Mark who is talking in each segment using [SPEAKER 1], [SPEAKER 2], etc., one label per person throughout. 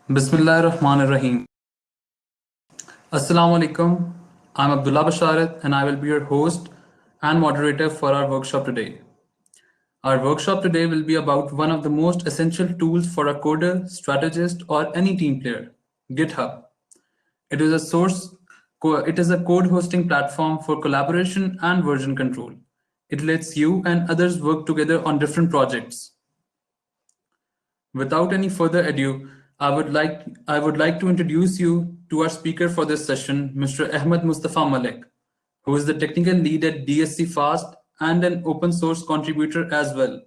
[SPEAKER 1] Bismillahirrahmanirrahim. Assalamu alaikum. I'm Abdullah Basharat and I will be your host and moderator for our workshop today. Our workshop today will be about one of the most essential tools for a coder, strategist, or any team player, GitHub. It is a it is a code hosting platform for collaboration and version control. It lets you and others work together on different projects. Without any further ado, I would like to introduce you to our speaker for this session, Mr. Ahmed Mustafa Malik, who is the technical lead at DSC Fast and an open source contributor as well.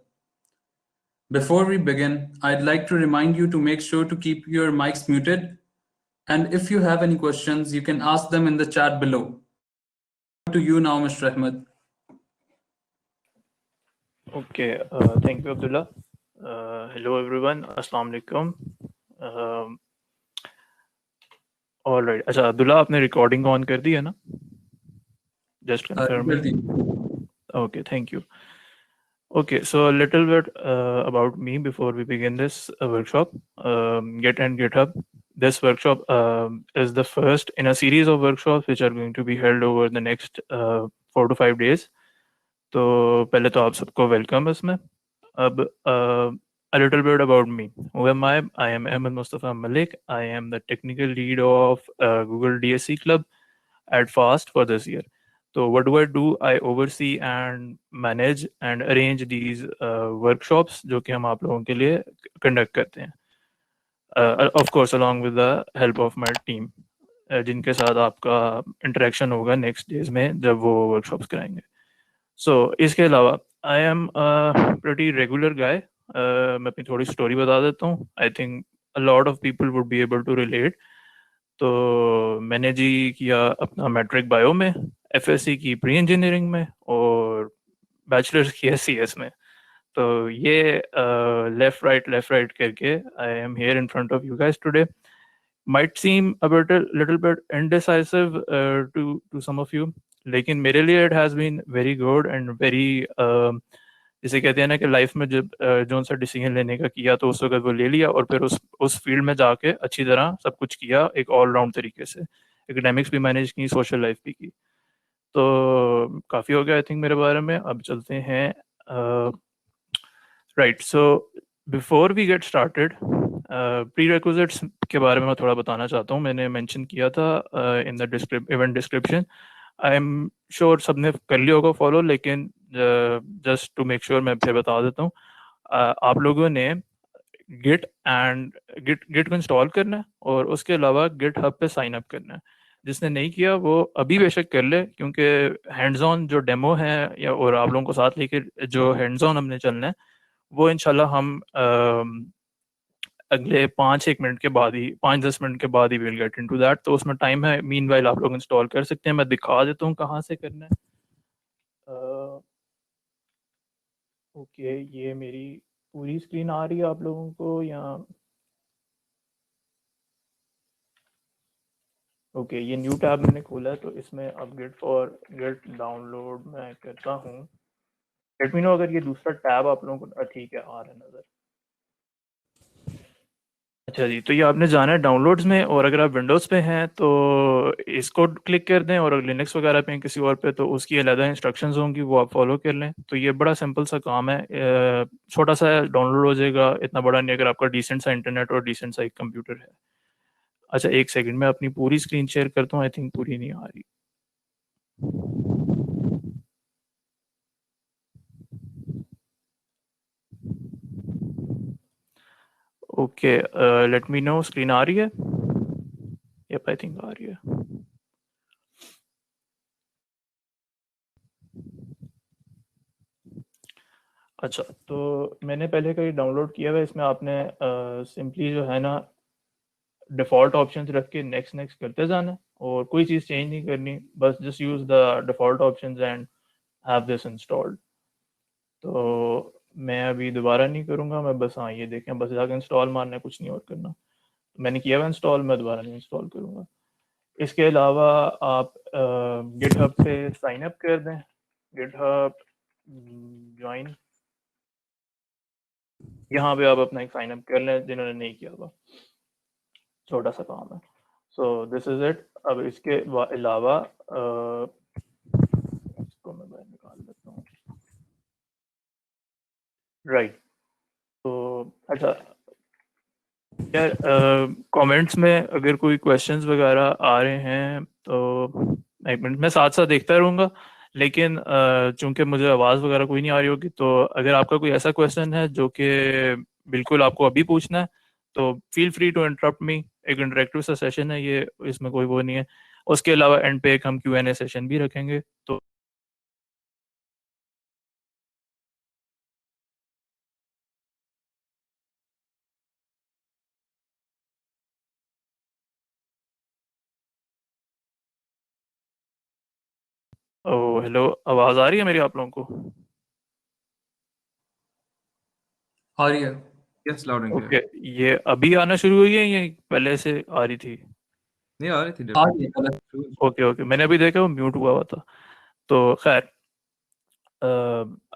[SPEAKER 1] Before we begin, I'd like to remind you to make sure to keep your mics muted, and if you have any questions, you can ask them in the chat below. To you now, Mr. Ahmed.
[SPEAKER 2] Okay, thank you, Abdullah. Hello, everyone. Assalamu alaikum. All right. अच्छा अब्दुल्ला आपने recording on कर दी है ना? Just confirming. Okay, thank you. Okay, so a little bit about me before we begin this workshop. Git and GitHub. This workshop is the first in a series of workshops which are going to be held over the next 4 to 5 days. तो पहले तो आप सबको welcome इसमें. अब a little bit about me. Who am I? I am Ahmed Mustafa Malik. I am the technical lead of Google DSC Club at FAST for this year. So what do? I oversee and manage and arrange these workshops जो कि हम आप लोगों के लिए conduct करते हैं. Of course along with the help of my team, जिनके साथ आपका interaction होगा next days में जब वो workshops कराएंगे. So इसके अलावा I am a pretty regular guy. मैं अपनी थोड़ी स्टोरी बता देता हूँ. I think a lot of people would be able to relate. तो मैंने जी किया अपना मैट्रिक बायो में, एफएससी की प्री इंजीनियरिंग में और बैचलर्स किया सीएस में. तो ये लेफ्ट राइट करके I am here in front of you guys today. Might seem a little bit indecisive to some of you, लेकिन मेरे लिए it has been very good and very जैसे कहते हैं ना कि लाइफ में जब जो सा डिसीजन लेने का किया तो उस वक्त वो ले लिया और फिर उस फील्ड में जाके अच्छी तरह सब कुछ किया एक ऑलराउंड तरीके से. एकेडमिक्स भी मैनेज की, सोशल लाइफ भी की. तो काफ़ी हो गया आई थिंक मेरे बारे में. अब चलते हैं. Right, so before we get started prerequisites के बारे में मैं थोड़ा बताना चाहता हूँ. मैंने मेंशन किया था in the event description. I am sure सबने कर लिया होगा फॉलो, लेकिन जस्ट टू मेक श्योर मैं फिर बता देता हूँ. आप लोगों ने गिट को इंस्टॉल करना है और उसके अलावा गिट हब पे साइन अप करना है. जिसने नहीं किया वो अभी बेशक कर ले, क्योंकि हैंड्स ऑन जो डेमो है या और आप लोगों को साथ लेके जो हैंड्स ऑन हमने चलना है वो इंशाल्लाह हम अगले 5-10 मिनट के बाद he will get into that. तो उसमें टाइम है. मीनवाइल आप लोग इंस्टॉल कर सकते हैं. मैं दिखा देता हूँ कहाँ से करना है. ओके, ये मेरी पूरी स्क्रीन आ रही है आप लोगों को या? ओके, ये न्यू टैब मैंने खोला है तो इसमें अब गिट डाउनलोड मैं करता हूँ. लेट मी नो अगर ये दूसरा टैब आप लोगों को ठीक है आ रहा है नज़र. अच्छा जी, तो ये आपने जाना है डाउनलोड्स में और अगर आप विंडोज़ पे हैं तो इसको क्लिक कर दें और अगर लिनक्स वगैरह पे हैं किसी और पे तो उसकी अलग इंस्ट्रक्शंस होंगी, वो आप फॉलो कर लें. तो ये बड़ा सिंपल सा काम है. छोटा सा डाउनलोड हो जाएगा, इतना बड़ा नहीं अगर आपका डिसेंट सा इंटरनेट और डिसेंट सा एक कंप्यूटर है. अच्छा एक सेकंड में अपनी पूरी स्क्रीन शेयर करता हूँ. आई थिंक पूरी नहीं आ रही. Okay, let me know screen आ रही है. यप, आई थिंक आ रही है. अच्छा, तो मैंने पहले का ये डाउनलोड किया हुआ है. इसमें आपने सिंपली जो है ना डिफ़ॉल्ट ऑप्शंस रख के नेक्स्ट करते जाना है और कोई चीज़ चेंज नहीं करनी. बस just use the default options and have this installed. तो मैं अभी दोबारा नहीं करूँगा. मैं बस हाँ ये देखें, बस जाकर इंस्टॉल मारना है, कुछ नहीं और करना. मैंने किया हुआ इंस्टॉल, मैं दोबारा नहीं इंस्टॉल करूँगा. इसके अलावा आप गिटहब से साइन अप कर दें. गिटहब ज्वाइन, यहाँ पे आप अपना एक साइन अप कर लें जिन्होंने नहीं किया हुआ, छोटा सा काम है। सो दिस इज इट। अब इसके अलावा इसको मैं बाहर निकाल लेता हूँ, राइट। तो अच्छा यार, कमेंट्स में अगर कोई क्वेश्चंस वगैरह आ रहे हैं तो एक मिनट, मैं साथ साथ देखता रहूँगा, लेकिन चूंकि मुझे आवाज़ वगैरह कोई नहीं आ रही होगी, तो अगर आपका कोई ऐसा क्वेश्चन है जो कि बिल्कुल आपको अभी पूछना है तो feel free to interrupt me. एक इंटरेक्टिव सा सेशन है ये, इसमें कोई वो नहीं है। उसके अलावा एंड पे एक हम Q&A सेशन भी रखेंगे। तो ओ हेलो, आवाज़ आ रही है मेरी आप लोगों को?
[SPEAKER 1] आ रही है।
[SPEAKER 3] Yes, loud and
[SPEAKER 2] okay,
[SPEAKER 3] clear.
[SPEAKER 2] ये अभी आना शुरू हुई है या पहले से आ रही थी?
[SPEAKER 3] नहीं, आ रही थी
[SPEAKER 1] आ रही है
[SPEAKER 3] डेफिनेटली।
[SPEAKER 1] कलर।
[SPEAKER 2] ओके ओके, मैंने अभी देखा वो म्यूट हुआ हुआ था। तो खैर, अ,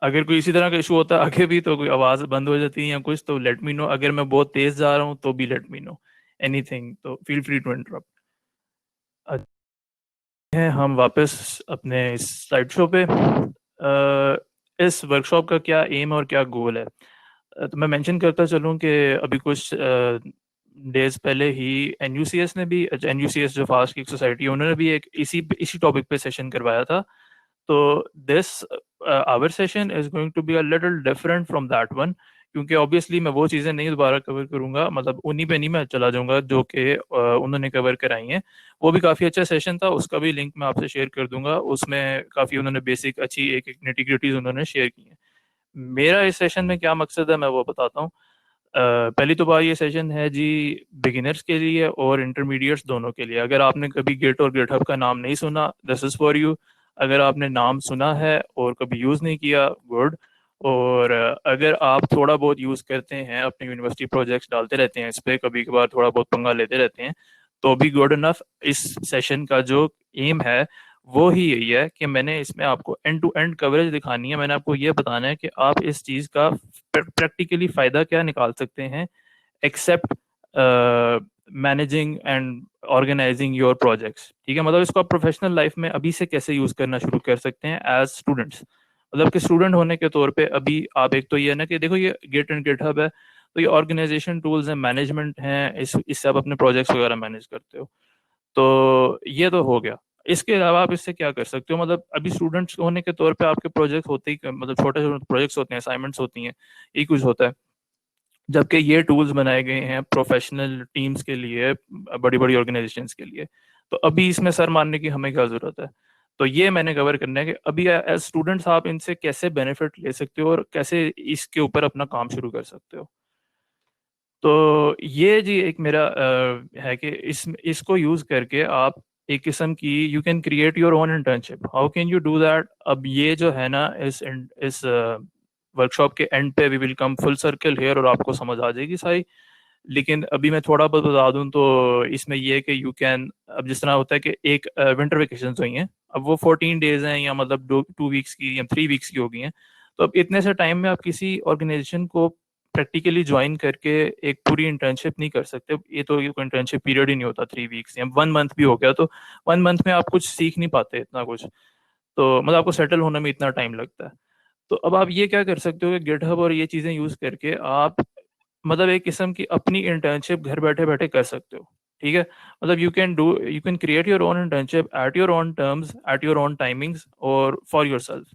[SPEAKER 2] अगर कोई इसी तरह का इशू होता है आगे भी, तो कोई आवाज़ बंद हो जाती है या कुछ, तो लेट मी नो। अगर मैं बहुत तेज जा रहा हूँ तो भी लेट मी नो एनीथिंग, तो फील फ्री टू इंटरप्ट। हैं हम वापस अपने इस स्लाइड शो पे। इस वर्कशॉप का क्या एम और क्या गोल है? तो मैं मेंशन करता चलूँ कि अभी कुछ डेज पहले ही NUCS ने भी, NUCS जो फास्ट की सोसाइटी है, उन्होंने भी एक इसी टॉपिक पे सेशन करवाया था। तो this hour session is going to be a little different from that one, क्योंकि ऑब्वियसली मैं वो चीज़ें नहीं दोबारा कवर करूंगा, मतलब उन्हीं पे नहीं मैं चला जाऊंगा जो कि उन्होंने कवर कराई हैं। वो भी काफ़ी अच्छा सेशन था, उसका भी लिंक मैं आपसे शेयर कर दूंगा। उसमें काफ़ी उन्होंने बेसिक अच्छी एक एक निटिग्रिटीज उन्होंने शेयर की हैं। मेरा इस सेशन में क्या मकसद है मैं वो बताता हूँ। पहली तो बात, ये सेशन है जी बिगिनर्स के लिए और इंटरमीडिएट्स दोनों के लिए। अगर आपने कभी गिट और गिटहब का नाम नहीं सुना, दिस इज़ फॉर यू। अगर आपने नाम सुना है और कभी यूज़ नहीं किया, गुड। और अगर आप थोड़ा बहुत यूज़ करते हैं, अपने यूनिवर्सिटी प्रोजेक्ट्स डालते रहते हैं इस पर, कभी कभार थोड़ा बहुत पंगा लेते रहते हैं, तो भी गुड इनफ। इस सेशन का जो एम है वो ही यही है कि मैंने इसमें आपको एंड टू एंड कवरेज दिखानी है। मैंने आपको ये बताना है कि आप इस चीज़ का प्रैक्टिकली फ़ायदा क्या निकाल सकते हैं, except managing and organising your projects. ठीक है, मतलब इसको आप प्रोफेशनल लाइफ में अभी से कैसे यूज़ करना शुरू कर सकते हैं एज स्टूडेंट्स। मतलब कि स्टूडेंट होने के तौर पे अभी आप, एक तो ये है ना कि देखो ये गिट एंड गिटहब है, तो ये ऑर्गेनाइजेशन टूल्स हैं, मैनेजमेंट हैं, इससे आप अपने प्रोजेक्ट्स वगैरह मैनेज करते हो। तो ये तो हो गया। इसके अलावा आप इससे क्या कर सकते हो, मतलब अभी स्टूडेंट्स होने के तौर पे आपके प्रोजेक्ट होते ही, मतलब छोटे छोटे प्रोजेक्ट्स होते हैं, असाइनमेंट्स होती हैं, ये कुछ होता है। जबकि ये टूल्स बनाए गए हैं प्रोफेशनल टीम्स के लिए, बड़ी बड़ी ऑर्गेनाइजेशंस के लिए। तो अभी इसमें सर मारने की हमें क्या ज़रूरत है? तो ये मैंने कवर करना है कि अभी एज स्टूडेंट्स आप इनसे कैसे बेनिफिट ले सकते हो और कैसे इसके ऊपर अपना काम शुरू कर सकते हो। तो ये जी एक मेरा है कि इसको यूज करके आप एक किस्म की, you can create your own internship. How can you do that? अब ये जो है ना, इस वर्कशॉप के एंड पे we will come full circle here और आपको समझ आ जाएगी सारी। लेकिन अभी मैं थोड़ा बहुत बता दूं तो इसमें ये है कि यू कैन, अब जिस तरह होता है कि एक विंटर वेकेशन हुई हैं, अब वो 14 डेज हैं, या मतलब 2 वीक्स की या 3 वीक्स की हो गई हैं। तो अब इतने से टाइम में आप किसी ऑर्गेनाइजेशन को प्रैक्टिकली ज्वाइन करके एक पूरी इंटर्नशिप नहीं कर सकते। ये तो इंटर्नशिप पीरियड ही नहीं होता 3 वीक्स या 1 मंथ भी हो गया तो 1 मंथ में आप कुछ सीख नहीं पाते इतना कुछ। तो मतलब आपको सेटल होने में इतना टाइम लगता है। तो अब आप ये क्या कर सकते हो कि गिटहब और ये चीज़ें यूज़ करके आप, मतलब एक किस्म की अपनी इंटर्नशिप घर बैठे बैठे कर सकते हो। ठीक है, मतलब you can create your own internship at your own terms, at your own timings और फॉर योर सेल्फ।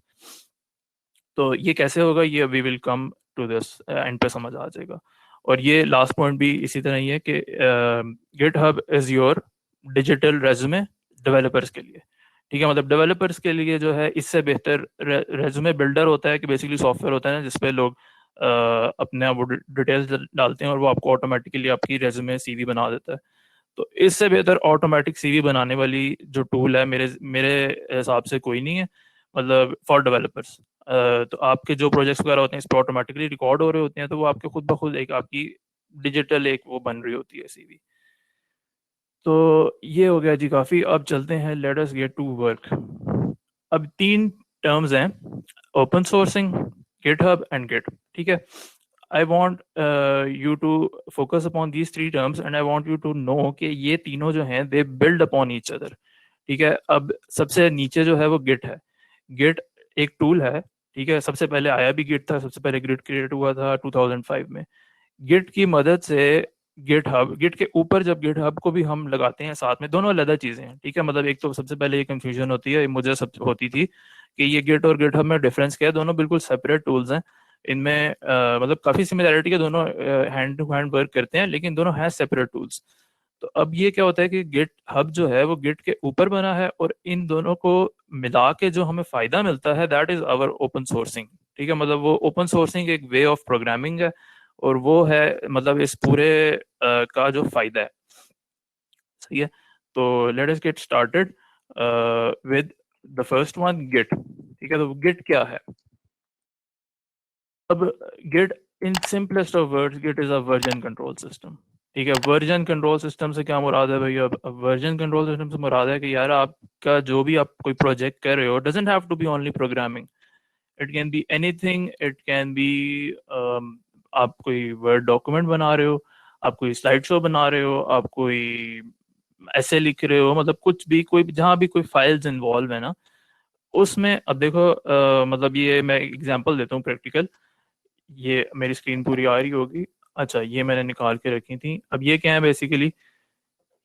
[SPEAKER 2] तो ये कैसे होगा, ये we will come to this end पे समझ आ जाएगा। और ये लास्ट पॉइंट भी इसी तरह ही है कि GitHub is your digital resume developers के लिए। ठीक है, मतलब डेवलपर्स के लिए जो है इससे बेहतर रेज्यूमे बिल्डर होता है, कि बेसिकली सॉफ्टवेयर होता है ना जिसपे लोग अपने वो डिटेल्स डालते हैं और वो आपको ऑटोमेटिकली आपकी रेज्यूमे CV बना देता है। तो इससे बेहतर ऑटोमेटिक CV बनाने वाली जो टूल है, मेरे मेरे हिसाब से कोई नहीं है, मतलब फॉर डेवलपर्स। तो आपके जो प्रोजेक्ट्स वगैरह होते हैं इस पर ऑटोमेटिकली रिकॉर्ड हो रहे होते हैं, तो वो आपके खुद ब खुद एक आपकी डिजिटल एक वो बन रही होती है CV। तो ये हो गया जी काफ़ी। अब चलते हैं, let us get to work. अब 3 टर्म्स हैं open sourcing, GitHub and Git. ठीक है, I want you to focus upon these three terms and I want you to know कि ये तीनों जो हैं they build upon each other. ठीक है, अब सबसे नीचे जो है वो Git है. Git एक टूल है, ठीक है, सबसे पहले आया भी Git था, सबसे पहले Git क्रिएट हुआ था 2005 में. Git की मदद से Git के ऊपर जब GitHub को भी हम लगाते हैं साथ में, दोनों अलग चीजें हैं. ठीक है, मतलब एक तो सबसे पहले ये कंफ्यूजन होती है, मुझे सब होती थी कि ये Git और GitHub में डिफरेंस क्या है. दोनों बिल्कुल सेपरेट टूल्स हैं. इनमें मतलब काफी सिमिलैरिटी है, दोनों हैंड टू हैंड वर्क करते हैं, लेकिन दोनों हैं सेपरेट टूल्स. तो अब ये क्या होता है कि GitHub जो है वो Git के ऊपर बना है और इन दोनों को मिला के जो हमें फायदा मिलता है that is our open sourcing. ठीक है, मतलब वो ओपन सोर्सिंग एक वे ऑफ प्रोग्रामिंग है और वो है मतलब इस पूरे का जो फायदा है. सही है, तो late us get started with the first one, Git. ठीक है, तो Git क्या है? अब Git in simplest of words, Git is a version control system. ठीक है, वर्जन कंट्रोल सिस्टम से क्या मुराद है भैया? अब वर्जन कंट्रोल सिस्टम से मुराद है कि यार आपका जो भी आप कोई प्रोजेक्ट कर रहे हो doesn't have to be only programming. It can be anything. It can be आप कोई वर्ड डॉक्यूमेंट बना रहे हो, आप कोई स्लाइड शो बना रहे हो, आप कोई ऐसे लिख रहे हो, मतलब कुछ भी, कोई जहाँ भी कोई फाइल्स इन्वॉल्व है ना उसमें. अब देखो मतलब ये मैं एग्जांपल देता हूँ प्रैक्टिकल. ये मेरी स्क्रीन पूरी आ रही होगी. अच्छा, ये मैंने निकाल के रखी थी. अब ये क्या है बेसिकली,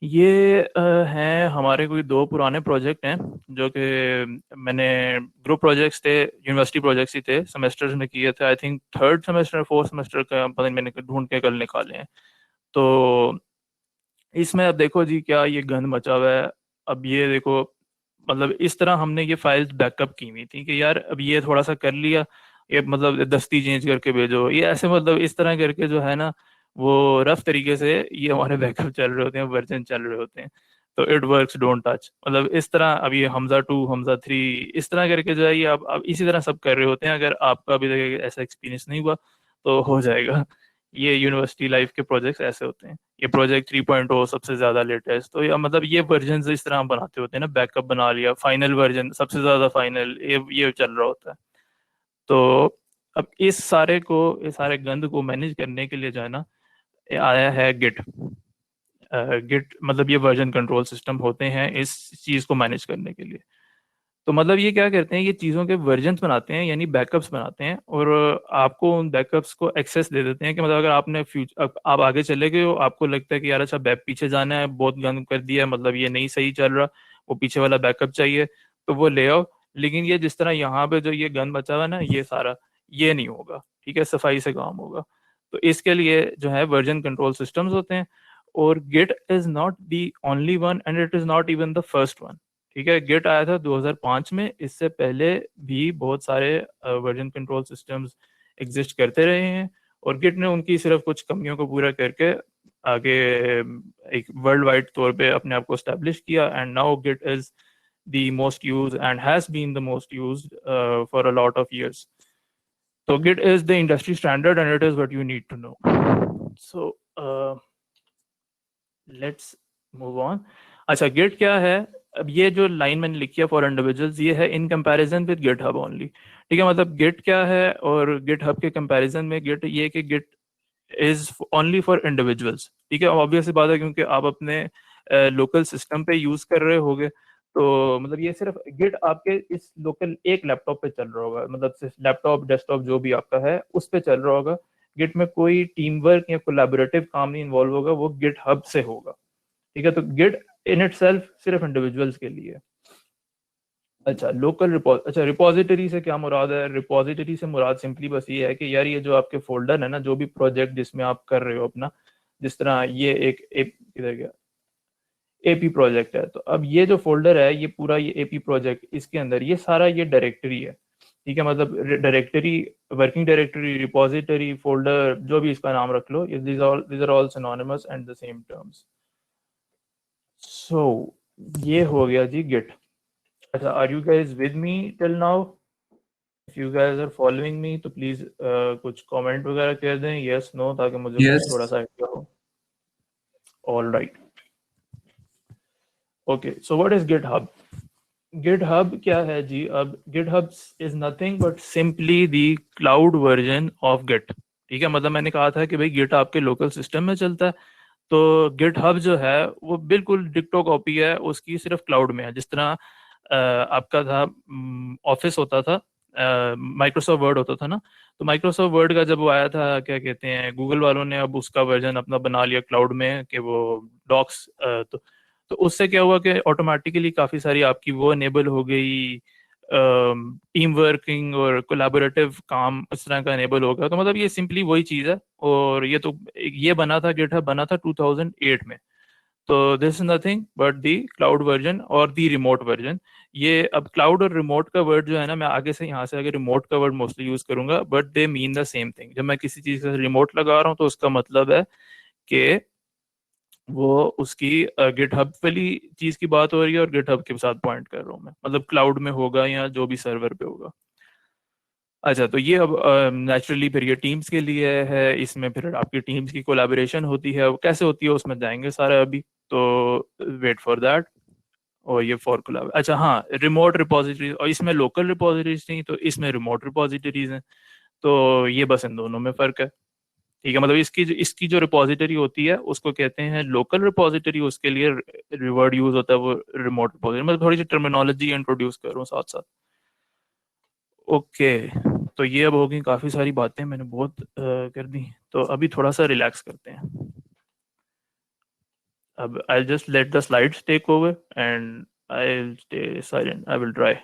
[SPEAKER 2] ये हैं हमारे कोई दो पुराने प्रोजेक्ट हैं जो कि मैंने ग्रुप प्रोजेक्ट्स थे, यूनिवर्सिटी प्रोजेक्ट्स ही थे, सेमेस्टर्स में किए थे. I think third semester fourth semester का पता नहीं, मैंने ढूंढ के कल निकाले हैं. तो इसमें अब देखो जी क्या ये गंद मचा हुआ है. अब ये देखो, मतलब इस तरह हमने ये फाइल्स बैकअप की हुई थी कि यार अब ये थोड़ा सा कर लिया, ये मतलब दस्ती चेंज करके भेजो, ये ऐसे मतलब इस तरह करके जो है ना वो रफ तरीके से ये हमारे बैकअप चल रहे होते हैं, वर्जन चल रहे होते हैं. तो इट वर्क्स डोंट टच, मतलब इस तरह. अब ये हमजा 2 हमजा 3 इस तरह करके जो है ये अब इसी तरह सब कर रहे होते हैं. अगर आपका अभी तक ऐसा एक्सपीरियंस नहीं हुआ तो हो जाएगा. ये यूनिवर्सिटी लाइफ के प्रोजेक्ट्स ऐसे होते हैं. ये प्रोजेक्ट 3.0 सबसे ज्यादा लेटेस्ट, तो या मतलब ये वर्जन इस तरह हम बनाते होते हैं ना, बैकअप बना लिया, फाइनल वर्जन सबसे ज्यादा फाइनल, ये चल रहा होता है. तो अब इस सारे गंद को मैनेज करने के लिए जो है ना आया है गिट. गिट मतलब ये वर्जन कंट्रोल सिस्टम होते हैं इस चीज को मैनेज करने के लिए. तो मतलब ये क्या करते हैं, ये चीज़ों के वर्जन्स बनाते हैं यानी बैकअप्स बनाते हैं और आपको उन बैकअप्स को एक्सेस दे देते हैं कि मतलब अगर आपने आप आगे चले गए हो, आपको लगता है कि यार अच्छा बैक पीछे जाना है, बहुत गंद कर दिया है, मतलब ये नहीं सही चल रहा, वो पीछे वाला बैकअप चाहिए, तो वो ले आओ. लेकिन ये जिस तरह यहाँ पे जो ये गंद बचा हुआ है ना, ये सारा ये नहीं होगा. ठीक है, सफाई से काम होगा. तो इसके लिए जो है वर्जन कंट्रोल सिस्टम्स होते हैं. और Git is not the only one and it is not even the first one. ठीक है, गिट आया था 2005 में. इससे पहले भी बहुत सारे वर्जन कंट्रोल सिस्टम्स एग्जिस्ट करते रहे हैं और गिट ने उनकी सिर्फ कुछ कमियों को पूरा करके आगे एक वर्ल्ड वाइड तौर पे अपने आप को एस्टेब्लिश किया. And now Git is the most use and has been the most used for a lot of years. So Git is the industry standard and it is what you need to know. So let's move on. अच्छा, Git क्या है? अब ये जो line मैंने लिखी है for individuals, ये है in comparison with GitHub only. ठीक है, मतलब Git क्या है और GitHub के कंपैरिजन में Git ये कि Git is only for individuals. ठीक है, ऑब्वियस बात है क्योंकि आप अपने लोकल सिस्टम पे यूज कर रहे होगे, तो मतलब ये सिर्फ गिट आपके इस लोकल एक लैपटॉप पे चल रहा होगा, मतलब सिर्फ लैपटॉप डेस्कटॉप जो भी आपका है उस पे चल रहा होगा. गिट में कोई टीम वर्क या कोलैबोरेटिव काम नहीं इन्वॉल्व होगा, वो गिट हब से होगा. ठीक है, तो गिट इन इटसेल्फ सिर्फ इंडिविजुअल्स के लिए. अच्छा, रिपोजिटरी से क्या मुराद है? रिपोजिटरी से मुराद सिंपली बस ये है कि यार ये जो आपके फोल्डर है ना, जो भी प्रोजेक्ट जिसमें आप कर रहे हो अपना, जिस तरह ये किधर गया, एपी प्रोजेक्ट है, तो अब ये जो फोल्डर है ये पूरा ये एपी प्रोजेक्ट, इसके अंदर ये सारा ये डायरेक्टरी है. ठीक है, मतलब directory, working directory, repository, folder, जो भी इसका नाम रख लो, these are all synonymous and the same terms. So ये हो गया जी गिट. अच्छा, are you guys with me till now? If you guys are following me तो प्लीज कुछ कमेंट वगैरह कर दें, yes no, ताकि मुझे
[SPEAKER 1] Yes.
[SPEAKER 2] थोड़ा सा आइडिया हो. All right. Okay, so what is GitHub? GitHub क्या है जी? अब GitHub is nothing but simply the cloud version of Git। ठीक है, मतलब मैंने कहा था कि भाई Git आपके लोकल सिस्टम में चलता है, तो GitHub जो है वो बिल्कुल डिक्टो कॉपी है उसकी, सिर्फ क्लाउड में है। जिस तरह आपका था ऑफिस होता था, माइक्रोसॉफ्ट वर्ड होता था ना, तो माइक्रोसॉफ्ट वर्ड का जब वो आया था, क्या कहते हैं, गूगल वालों ने अब उसका वर्जन अपना बना लिया क्लाउड में कि वो डॉक्स, तो उससे क्या हुआ कि ऑटोमेटिकली काफ़ी सारी आपकी वो इनेबल हो गई, टीम वर्किंग और कोलैबोरेटिव काम इस तरह का इनेबल हो गया। तो मतलब ये सिंपली वही चीज़ है, और ये बना था, GitHub बना था 2008 में। तो this is nothing but the cloud version और दी रिमोट वर्जन। ये अब क्लाउड और रिमोट का वर्ड जो है ना, मैं आगे से यहाँ से आगे रिमोट का वर्ड मोस्टली यूज करूंगा, but they mean the same thing. जब मैं किसी चीज का रिमोट लगा रहा हूँ तो उसका मतलब है कि वो उसकी गिटहब वाली चीज की बात हो रही है और गिटहब के साथ पॉइंट कर रहा हूँ मैं, मतलब क्लाउड में होगा या जो भी सर्वर पे होगा। अच्छा, तो ये अब नेचुरली फिर ये टीम्स के लिए है, इसमें फिर आपकी टीम्स की कोलैबोरेशन होती है, वो कैसे होती है उसमें जाएंगे सारा अभी, तो वेट फॉर दैट। और ये फॉर कोलैब, अच्छा हाँ, रिमोट रिपोजिटरीज, और इसमें लोकल रिपोजिटरीज नहीं, तो इसमें रिमोट रिपोजिटरीज हैं। तो ये बस इन दोनों में फर्क है। ठीक है, मतलब इसकी जो रिपोजिटरी होती है उसको कहते हैं लोकल रिपोजिटरी, उसके लिए रिवर्ड यूज होता है वो रिमोट रिपोजिटरी। मैं थोड़ी सी टर्मिनोलॉजी इंट्रोड्यूस कर रहा हूँ साथ साथ। ओके, तो ये अब होगी काफ़ी सारी बातें, मैंने बहुत कर दी, तो अभी थोड़ा सा रिलैक्स करते हैं। अब I just let the slides take over and I stay silent, I will try.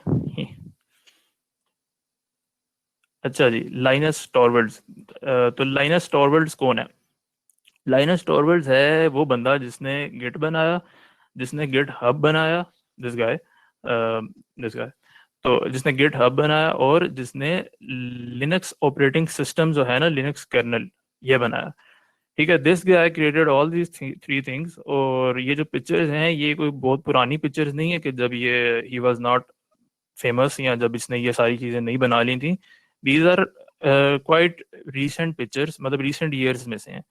[SPEAKER 2] अच्छा जी, लाइनस टॉरवल्ड्स। तो लाइनस टॉरवल्ड्स कौन है? लाइनस टॉरवल्ड्स है वो बंदा जिसने गिट बनाया, जिसने गिट हब बनाया, दिस गाय, तो जिसने गिट हब बनाया और जिसने लिनक्स ऑपरेटिंग सिस्टम जो है ना, लिनक्स कर्नल, ये बनाया। ठीक है, this guy created all these three things. और ये जो पिक्चर्स हैं ये कोई बहुत पुरानी पिक्चर्स नहीं है कि जब ये ही वाज नॉट फेमस या जब इसने ये सारी चीज़ें नहीं बना ली थी। These are quite recent pictures, मतलब रीसेंट ईयर्स में से हैं।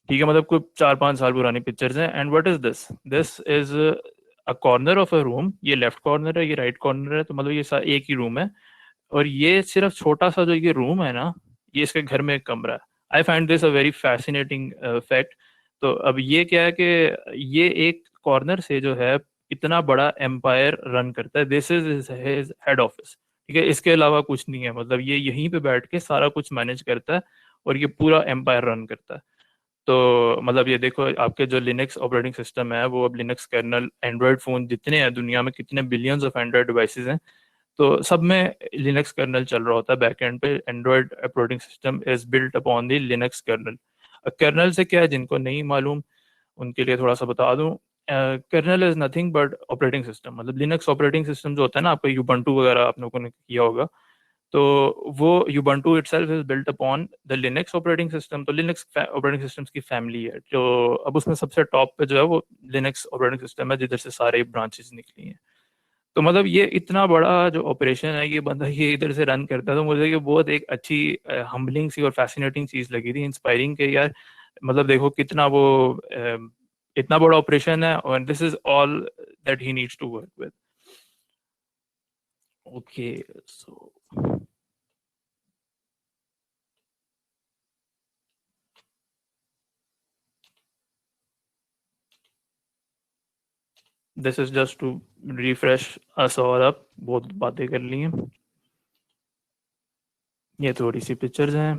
[SPEAKER 2] ठीक है, मतलब कोई 4-5 साल पुरानी पिक्चर्स हैं। And what is this? This is a corner of a room. ये लेफ्ट कॉर्नर है, ये राइट कॉर्नर है, तो मतलब ये एक ही रूम है। और ये सिर्फ छोटा सा जो ये रूम है ना, ये इसके घर में एक कमरा है। I find this a very fascinating fact. तो अब ये क्या है कि ये एक कॉर्नर से जो है इतना बड़ा एम्पायर रन करता है। This is his head office. ठीक है, इसके अलावा कुछ नहीं है, मतलब ये यहीं पे बैठ के सारा कुछ मैनेज करता है और ये पूरा एम्पायर रन करता है। तो मतलब ये देखो, आपके जो लिनक्स ऑपरेटिंग सिस्टम है वो अब लिनक्स कर्नल, एंड्रॉयड फ़ोन जितने हैं दुनिया में, कितने बिलियंस ऑफ एंड्रॉयड डिवाइसेस हैं, तो सब में लिनक्स कर्नल चल रहा होता है बैकएंड पे। Android operating system is built upon the Linux kernel. Kernel से क्या है, जिनको नहीं मालूम उनके लिए थोड़ा सा बता दूं, kernel is nothing but operating system. मतलब लिनक्स ऑपरेटिंग सिस्टम जो होता है ना, आपका यूबंटू वगैरह आप लोगों ने किया होगा, तो वो Ubuntu itself is built upon the Linux operating system. तो लिनक्स ऑपरेटिंग सिस्टम्स की फैमिली है, जो अब उसमें सबसे टॉप पे जो है वो लिनक्स ऑपरेटिंग सिस्टम है, जिधर से सारे ब्रांचेस निकली हैं। तो मतलब ये इतना बड़ा जो ऑपरेशन है, ये बंदा ये इधर से रन करता है। तो मुझे ये बहुत एक अच्छी हम्बलिंग सी और फैसिनेटिंग चीज लगी थी, इंस्पायरिंग के यार, मतलब देखो कितना वो इतना बड़ा ऑपरेशन है, और this is all that he needs to work with. Okay, so this is just to refresh us और अप, बहुत बातें कर ली हैं। ये थोड़ी सी पिक्चर्स हैं।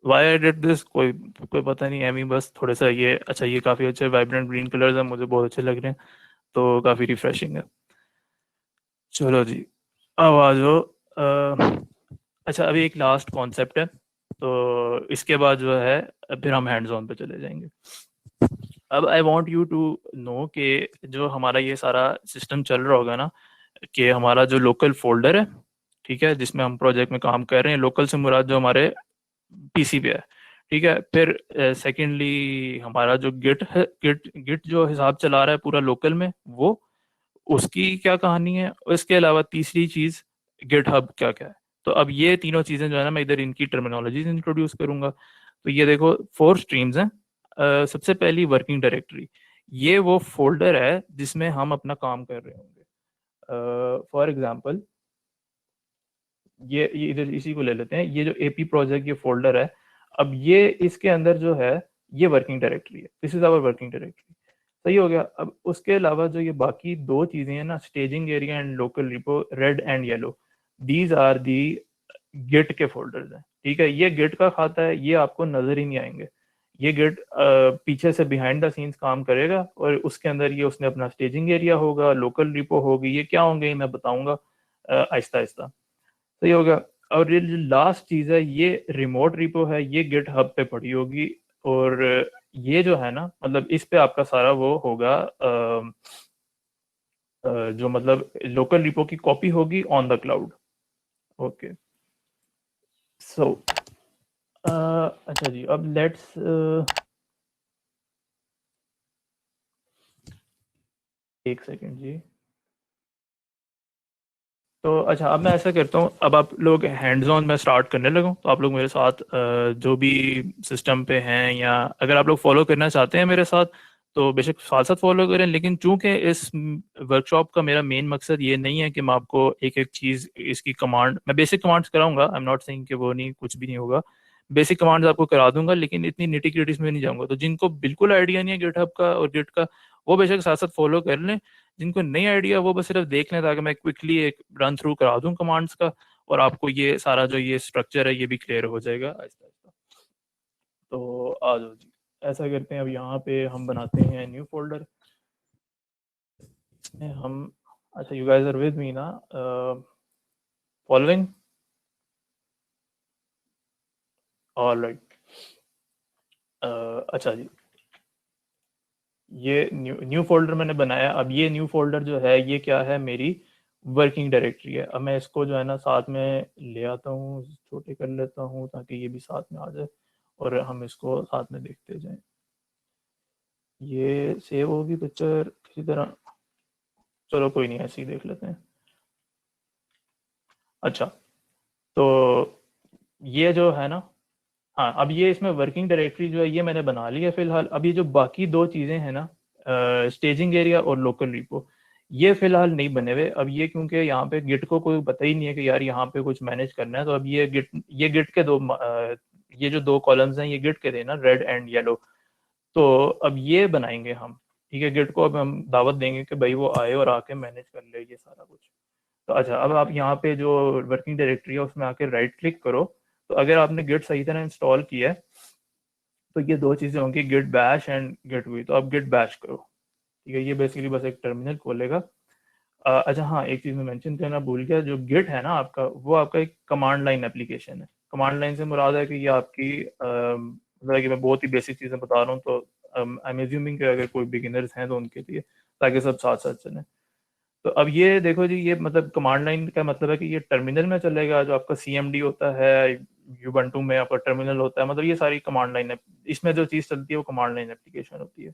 [SPEAKER 2] वाई आई डिड दिस, कोई कोई पता नहीं, एमी बस थोड़ा सा ये, अच्छा ये काफ़ी अच्छे वाइब्रेंट ग्रीन कलर्स हैं, मुझे बहुत अच्छे लग रहे हैं, तो काफ़ी रिफ्रेशिंग है। चलो जी, अब आ जाओ। अच्छा, अभी एक लास्ट कॉन्सेप्ट है, तो इसके बाद जो है फिर हम हैंड्स ऑन पे चले जाएंगे। अब I want you to know कि जो हमारा ये सारा सिस्टम चल रहा होगा ना, कि हमारा जो लोकल फोल्डर है, ठीक है, जिसमें हम प्रोजेक्ट में काम कर रहे हैं, लोकल से मुराद जो हमारे पीसी पे है। ठीक है, फिर सेकेंडली हमारा जो गिट है, गिट गिट जो हिसाब चला रहा है पूरा लोकल में, वो उसकी क्या कहानी है। और इसके अलावा तीसरी चीज, गिट हब क्या क्या है। तो अब ये तीनों चीजें जो है ना, मैं इधर इनकी टर्मिनोलॉजीज इंट्रोड्यूस करूंगा। तो ये देखो 4 स्ट्रीम्स हैं। सबसे पहली वर्किंग डायरेक्टरी, ये वो फोल्डर है जिसमें हम अपना काम कर रहे होंगे। फॉर एग्जांपल ये इधर इसी को ले लेते हैं, ये जो एपी प्रोजेक्ट ये फोल्डर है, अब ये इसके अंदर जो है ये वर्किंग डायरेक्टरी है, this is our working directory. सही हो गया। अब उसके अलावा जो ये बाकी दो चीजें हैं ना, staging area and local repo, red and yellow, these are the git के फोल्डर्स हैं। ठीक है, ये गिट का खाता है, ये आपको नजर ही नहीं आएंगे। ये गिट पीछे से बिहाइंड द सीन्स काम करेगा और उसके अंदर ये उसने अपना स्टेजिंग एरिया होगा, लोकल रिपो होगी, ये क्या होंगे ये मैं बताऊंगा आहिस्ता आहिस्ता। सही होगा। और ये जो लास्ट चीज है ये रिमोट रिपो है, ये गिट हब पे पड़ी होगी, और ये जो है ना मतलब इस पे आपका सारा वो होगा जो मतलब लोकल रिपो की कॉपी होगी on the cloud. Okay so अच्छा जी, अब लेट्स एक सेकेंड जी। तो अच्छा, अब मैं ऐसा करता हूँ, अब आप लोग हैंड्स ऑन में स्टार्ट करने लगो, तो आप लोग मेरे साथ जो भी सिस्टम पे हैं, या अगर आप लोग फॉलो करना चाहते हैं मेरे साथ तो बेशक साथ साथ फॉलो करें, लेकिन चूंकि इस वर्कशॉप का मेरा मेन मकसद ये नहीं है कि मैं आपको एक एक चीज़ इसकी कमांड, मैं बेसिक कमांड्स कराऊंगा, आई एम नॉट सेइंग कि वो नहीं, कुछ भी नहीं होगा, बेसिक कमांड्स आपको करा दूंगा, लेकिन इतनी निटी ग्रिटीज में नहीं जाऊंगा। तो जिनको बिल्कुल आइडिया नहीं है गिटहब का और गिट का, वो बेशक साथ साथ फॉलो कर लें। जिनको नहीं आइडिया वो बस सिर्फ देख लें, ताकि मैं क्विकली एक रन थ्रू करा दूं कमांड्स का, और आपको ये सारा जो ये स्ट्रक्चर है ये भी क्लियर हो जाएगा आहिस्ता आहिस्ता। तो आ जाओ जी, ऐसा करते हैं, अब यहाँ पे हम बनाते हैं न्यू फोल्डर में हम, अच्छा you guys are with me ना, फॉलोइंग, ऑलराइट। अच्छा जी, ये न्यू फोल्डर मैंने बनाया। अब ये न्यू फोल्डर जो है ये क्या है, मेरी वर्किंग डायरेक्टरी है। अब मैं इसको जो है ना साथ में ले आता हूँ, छोटे कर लेता हूँ ताकि ये भी साथ में आ जाए और हम इसको साथ में देखते जाएं। ये सेव होगी पिक्चर किसी तरह, चलो कोई नहीं, ऐसे ही देख लेते हैं। अच्छा, तो ये जो है ना, हाँ अब ये इसमें वर्किंग डायरेक्टरी जो है ये मैंने बना ली है फिलहाल। अब ये जो बाकी दो चीज़ें हैं ना, स्टेजिंग एरिया और लोकल रिपो, ये फिलहाल नहीं बने हुए। अब ये क्योंकि यहाँ पे गिट को कोई पता ही नहीं है कि यार यहाँ पे कुछ मैनेज करना है, तो अब ये गिट के दो ये जो दो कॉलम्स हैं ये गिट के थे ना, रेड एंड येलो, तो अब ये बनाएंगे हम। ठीक है, गिट को अब हम दावत देंगे कि भाई वो आए और आके मैनेज कर ले ये सारा कुछ। तो अच्छा, अब आप यहाँ पे जो वर्किंग डायरेक्टरी है उसमें आके राइट क्लिक करो, तो अगर आपने गिट सही तरह इंस्टॉल किया है तो ये दो चीज़ें होंगी, गिट बैश एंड गिट हुई, तो आप गिट बैश करो। ठीक है, ये बेसिकली बस एक टर्मिनल खोलेगा। अच्छा हाँ, एक चीज़ मैं मेंशन करना भूल गया, जो गिट है ना आपका, वो आपका एक कमांड लाइन एप्लीकेशन है। कमांड लाइन से मुराद है कि ये आपकी मतलब कि मैं बहुत ही बेसिक चीज़ें बता रहा हूँ, तो आई एम एज्यूमिंग कि अगर कोई बिगिनर्स हैं तो उनके लिए, ताकि सब साथ साथ चलें। तो अब ये देखो जी, ये मतलब कमांड लाइन का मतलब है कि ये टर्मिनल में चलेगा, जो आपका CMD होता है यूबंटू में, आपका टर्मिनल होता है, मतलब ये सारी कमांड लाइन है, इसमें जो चीज़ चलती है वो कमांड लाइन एप्लीकेशन होती है।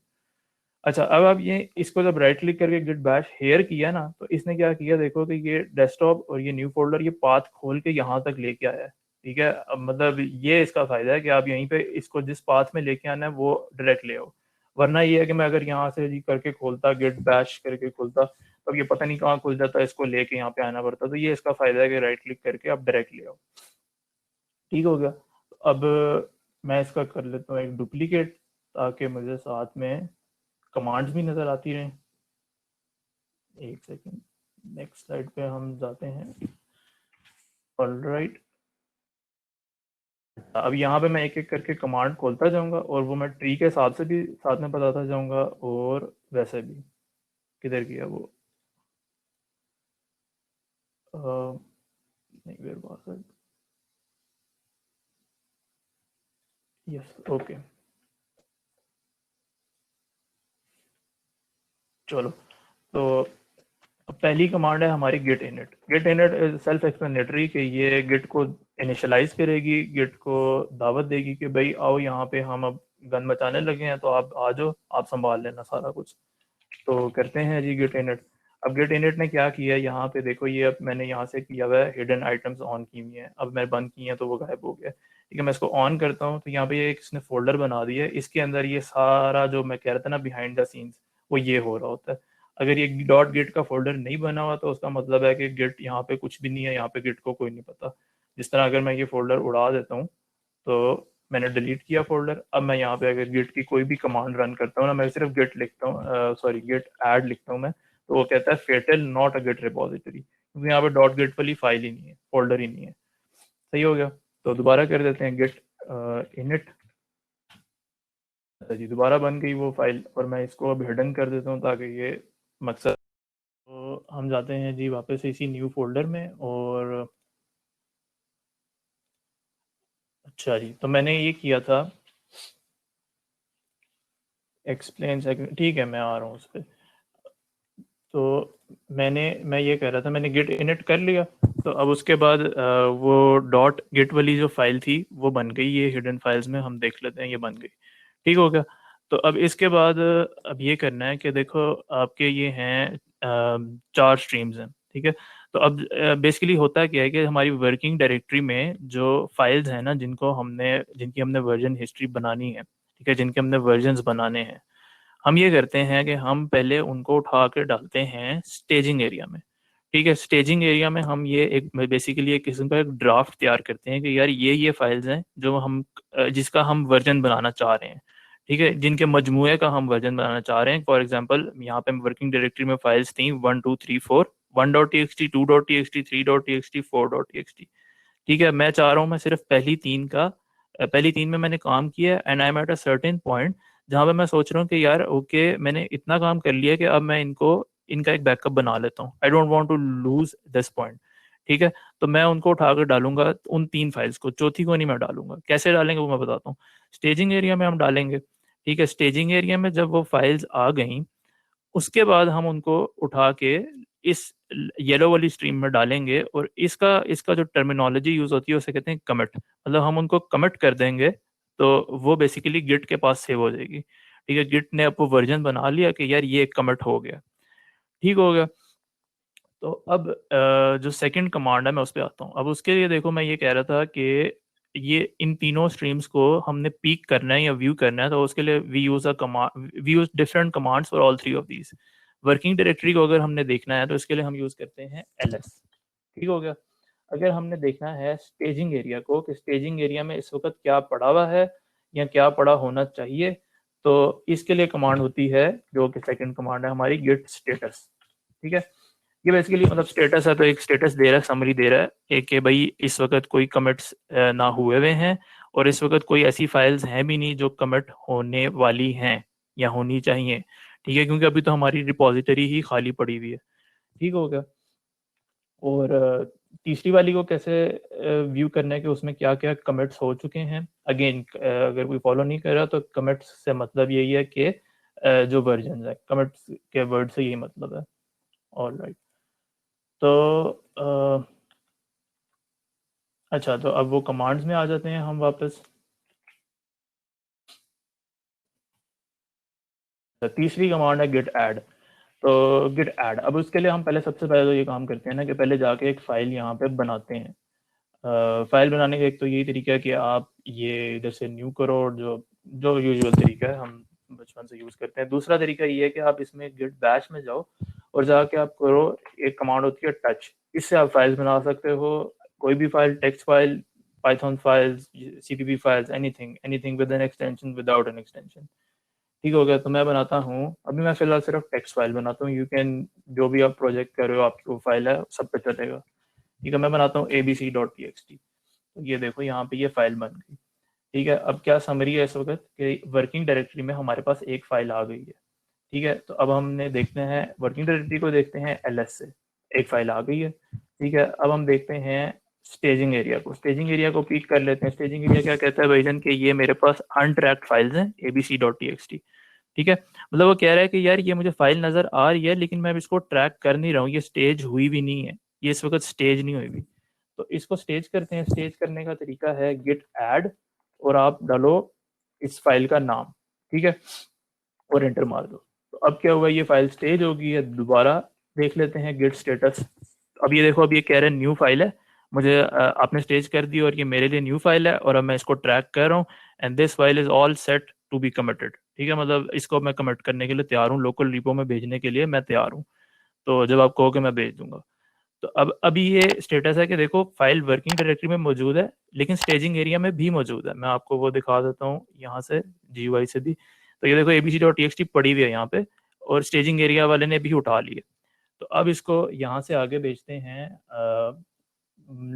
[SPEAKER 2] अच्छा, अब आप ये इसको जब राइट क्लिक करके गिट बैश हेयर किया ना, तो इसने क्या किया, देखो कि ये डेस्कटॉप और ये न्यू फोल्डर ये पाथ खोल के यहाँ तक लेके आया है। ठीक है, अब मतलब ये इसका फायदा है कि आप यहीं पे इसको जिस पाथ में लेके आना है वो डायरेक्ट ले आओ, वरना ये है कि मैं अगर यहाँ से जी करके खोलता, गिट बैश करके खोलता, तब ये पता नहीं कहाँ खुल जाता, इसको लेके यहाँ पे आना पड़ता। तो ये इसका फायदा है कि राइट क्लिक करके आप डायरेक्ट ले आओ। ठीक हो गया। अब मैं इसका कर लेता हूँ एक डुप्लीकेट, ताकि मुझे साथ में कमांड्स भी नज़र आती रहें। एक सेकेंड, नेक्स्ट स्लाइड पे हम जाते हैं। ऑलराइट, अब यहाँ पे मैं एक एक करके कमांड खोलता जाऊंगा और वो मैं ट्री के हिसाब से भी साथ में बताता जाऊंगा, और वैसे भी किधर गया वो, नहीं where was it, yes okay. चलो, तो अब पहली कमांड है हमारी git init. Git init is self explanatory कि ये गिट को इनिशियलाइज करेगी, गिट को दावत देगी कि भाई आओ यहाँ पे हम अब गन मचाने लगे हैं, तो आप आ जाओ, आप संभाल लेना सारा कुछ। तो करते हैं जी गिट इनिट। अब गिट इनिट ने क्या किया है, यहाँ पे देखो, ये अब मैंने यहाँ से किया हुआ है हिडन आइटम्स ऑन की हुई है, अब मैं बंद की है तो वो गायब हो गया। ठीक है, मैं इसको ऑन करता हूँ तो यहाँ पे ये इसने फोल्डर बना दिया है, इसके अंदर ये सारा जो मैं कह रहा था ना बिहाइंड द सीन्स, वो ये हो रहा होता है। अगर ये डॉट गिट का फोल्डर नहीं बना हुआ तो उसका मतलब है कि गिट यहाँ पे कुछ भी नहीं है, यहाँ पे गिट को कोई नहीं पता। जिस तरह अगर मैं ये फोल्डर उड़ा देता हूँ तो मैंने डिलीट किया फोल्डर, अब मैं यहाँ पे अगर गिट की कोई भी कमांड रन करता हूँ ना, मैं सिर्फ गिट लिखता हूँ, सॉरी गिट ऐड लिखता हूँ मैं, तो वो कहता है fatal not a git repository, क्योंकि यहाँ पे डॉट गिट वाली फाइल ही नहीं है, फोल्डर ही नहीं है। सही हो गया। तो दोबारा कर देते हैं गिट इनिट, जी दोबारा बन गई वो फाइल, और मैं इसको अब हिडन कर देता हूँ ताकि ये मकसद। तो हम जाते हैं जी वापस इसी न्यू फोल्डर में, और अच्छा जी, तो मैंने ये किया था एक्सप्लेन सेकंड, ठीक है मैं आ रहा हूँ उस पर। तो मैं ये कह रहा था, मैंने गिट इनिट कर लिया, तो अब उसके बाद वो डॉट गिट वाली जो फाइल थी वो बन गई, ये हिडन फाइल्स में हम देख लेते हैं, ये बन गई। ठीक हो गया। तो अब इसके बाद अब ये करना है कि देखो आपके ये हैं 4 स्ट्रीम्स हैं, ठीक है। तो अब बेसिकली होता क्या है कि हमारी वर्किंग डायरेक्टरी में जो फाइल्स हैं ना, जिनकी हमने वर्जन हिस्ट्री बनानी है, ठीक है, जिनके हमने वर्जन्स बनाने हैं, हम ये करते हैं कि हम पहले उनको उठा के डालते हैं स्टेजिंग एरिया में। ठीक है, स्टेजिंग एरिया में हम ये एक बेसिकली एक किस्म का एक ड्राफ्ट तैयार करते हैं कि यार ये फाइल्स हैं जो हम जिसका हम वर्जन बनाना चाह रहे हैं, ठीक है, जिनके मजमूए का हम वर्जन बनाना चाह रहे हैं। फॉर एग्जांपल यहाँ पे वर्किंग डायरेक्टरी में फाइल्स थी 1 2 3 4, 1.txt 2.txt 3.txt 4.txt। ठीक है, मैं चाह रहा हूँ मैं सिर्फ पहली तीन में मैंने काम किया, and I am at a certain point जहाँ पे मैं सोच रहा हूँ कि यार ओके मैंने इतना काम कर लिया कि अब मैं इनका एक बैकअप बना लेता हूँ, I don't want to lose this point. ठीक है, तो मैं उनको उठाकर डालूंगा उन 3 फाइल्स को, चौथी को नहीं मैं डालूंगा। कैसे डालेंगे वो मैं बताता हूँ। स्टेजिंग एरिया में हम डालेंगे, ठीक है, स्टेजिंग एरिया में जब वो फाइल्स आ गई उसके बाद हम उनको उठा के इस येलो वाली स्ट्रीम में डालेंगे, और इसका जो टर्मिनोलॉजी यूज होती है उसे कहते हैं कमिट, मतलब हम उनको कमिट कर देंगे तो वो बेसिकली गिट के पास सेव हो जाएगी। ठीक है, गिट ने अब वो वर्जन बना लिया कि यार ये कमिट हो गया। ठीक हो गया। तो अब जो सेकंड कमांड है मैं उस पर आता हूँ। अब उसके लिए देखो मैं ये कह रहा था कि ये इन तीनों स्ट्रीम्स को हमने पीक करना है या व्यू करना है, तो उसके लिए we use different commands for all 3 of these. Working directory को अगर हमने देखना है तो इसके लिए हम यूज करते हैं ls। ठीक हो गया। अगर हमने देखना है स्टेजिंग एरिया को कि स्टेजिंग एरिया में इस वक्त क्या पड़ा हुआ है या क्या पड़ा होना चाहिए, तो इसके लिए कमांड होती है जो कि सेकंड कमांड है हमारी गिट स्टेटस। ठीक है, ये बेसिकली मतलब स्टेटस है, तो एक स्टेटस दे रहा है, समरी दे रहा है एक कि भाई इस वक्त कोई कमिट्स ना हुए हुए हैं, और इस वक्त कोई ऐसी फाइल्स हैं भी नहीं जो कमिट होने वाली हैं या होनी चाहिए। ठीक है, क्योंकि अभी तो हमारी रिपॉजिटरी ही खाली पड़ी हुई है। ठीक हो गया। और तीसरी वाली को कैसे व्यू करना है कि उसमें क्या क्या कमिट्स हो चुके हैं। अगेन अगर कोई फॉलो नहीं कर रहा तो कमिट्स से मतलब यही है कि जो वर्जन है, कमिट्स के वर्ड से यही मतलब है। ऑलराइट, तो अच्छा, तो अब वो कमांड्स में आ जाते हैं हम वापस। तो तीसरी कमांड है गिट ऐड। तो गिट ऐड, अब उसके लिए हम पहले सबसे पहले तो ये काम करते हैं ना कि पहले जाके एक फाइल यहाँ पे बनाते हैं। फाइल बनाने का एक तो यही तरीका है कि आप ये इधर से न्यू करो, और जो जो यूजुअल तरीका है हम बचपन से यूज़ करते हैं। दूसरा तरीका ये है कि आप इसमें गिट बैश में जाओ और जाके आप करो, एक कमांड होती है टच, इससे आप फाइल्स बना सकते हो, कोई भी file, text file, Python files, CPP files, anything with an extension, without an extension. ठीक हो गया। तो मैं बनाता हूँ, अभी मैं फिलहाल सिर्फ टेक्स्ट फाइल बनाता हूँ, यू कैन जो भी आप प्रोजेक्ट कर रहे हो आपकी वो फाइल है सब पे चलेगा। ठीक है, मैं बनाता हूँ abc.txt। तो ये देखो यहाँ पे ये फाइल बन गई। ठीक है, अब क्या समरी है इस वक्त कि वर्किंग डायरेक्टरी में हमारे पास एक फाइल आ गई है। ठीक है, तो अब हमने देखते हैं वर्किंग डायरेक्टरी को, देखते हैं ls से एक फाइल आ गई है। ठीक है, अब हम देखते हैं स्टेजिंग एरिया को। स्टेजिंग एरिया को पिक कर लेते हैं। स्टेजिंग एरिया क्या कहता है भाईजान कि ये मेरे पास अनट्रैक्ड फाइल्स हैं abc.txt। ठीक है, मतलब वो कह रहा है कि यार ये मुझे फाइल नजर आ रही है लेकिन मैं इसको ट्रैक कर नहीं रहा हूँ, ये स्टेज हुई भी नहीं है, ये इस वक्त स्टेज नहीं हुई भी। तो इसको स्टेज करते हैं। स्टेज करने का तरीका है गिट ऐड, और आप डालो इस फाइल का नाम, ठीक है, और एंटर मार दो। तो अब क्या हुआ, ये फाइल स्टेज हो गई है। दोबारा देख लेते हैं गिट स्टेटस। अब ये देखो, अब ये कह रहा है न्यू फाइल है, मुझे आपने स्टेज कर दी और ये मेरे लिए न्यू फाइल है और अब मैं इसको ट्रैक कर रहा हूँ, and this file is all set to be committed. ठीक है, मतलब इसको मैं कमिट करने के लिए तैयार हूँ, लोकल रिपो में भेजने के लिए मैं तैयार हूँ, तो जब आप कहोगे मैं भेज दूंगा। तो अब अभी ये स्टेटस है कि देखो फाइल वर्किंग डायरेक्टरी में मौजूद है लेकिन स्टेजिंग एरिया में भी मौजूद है। मैं आपको वो दिखा देता हूँ यहाँ से GUI से भी। तो ये देखो abc.txt पड़ी हुई है यहाँ पे और स्टेजिंग एरिया वाले ने भी उठा लिए। तो अब इसको यहाँ से आगे भेजते हैं,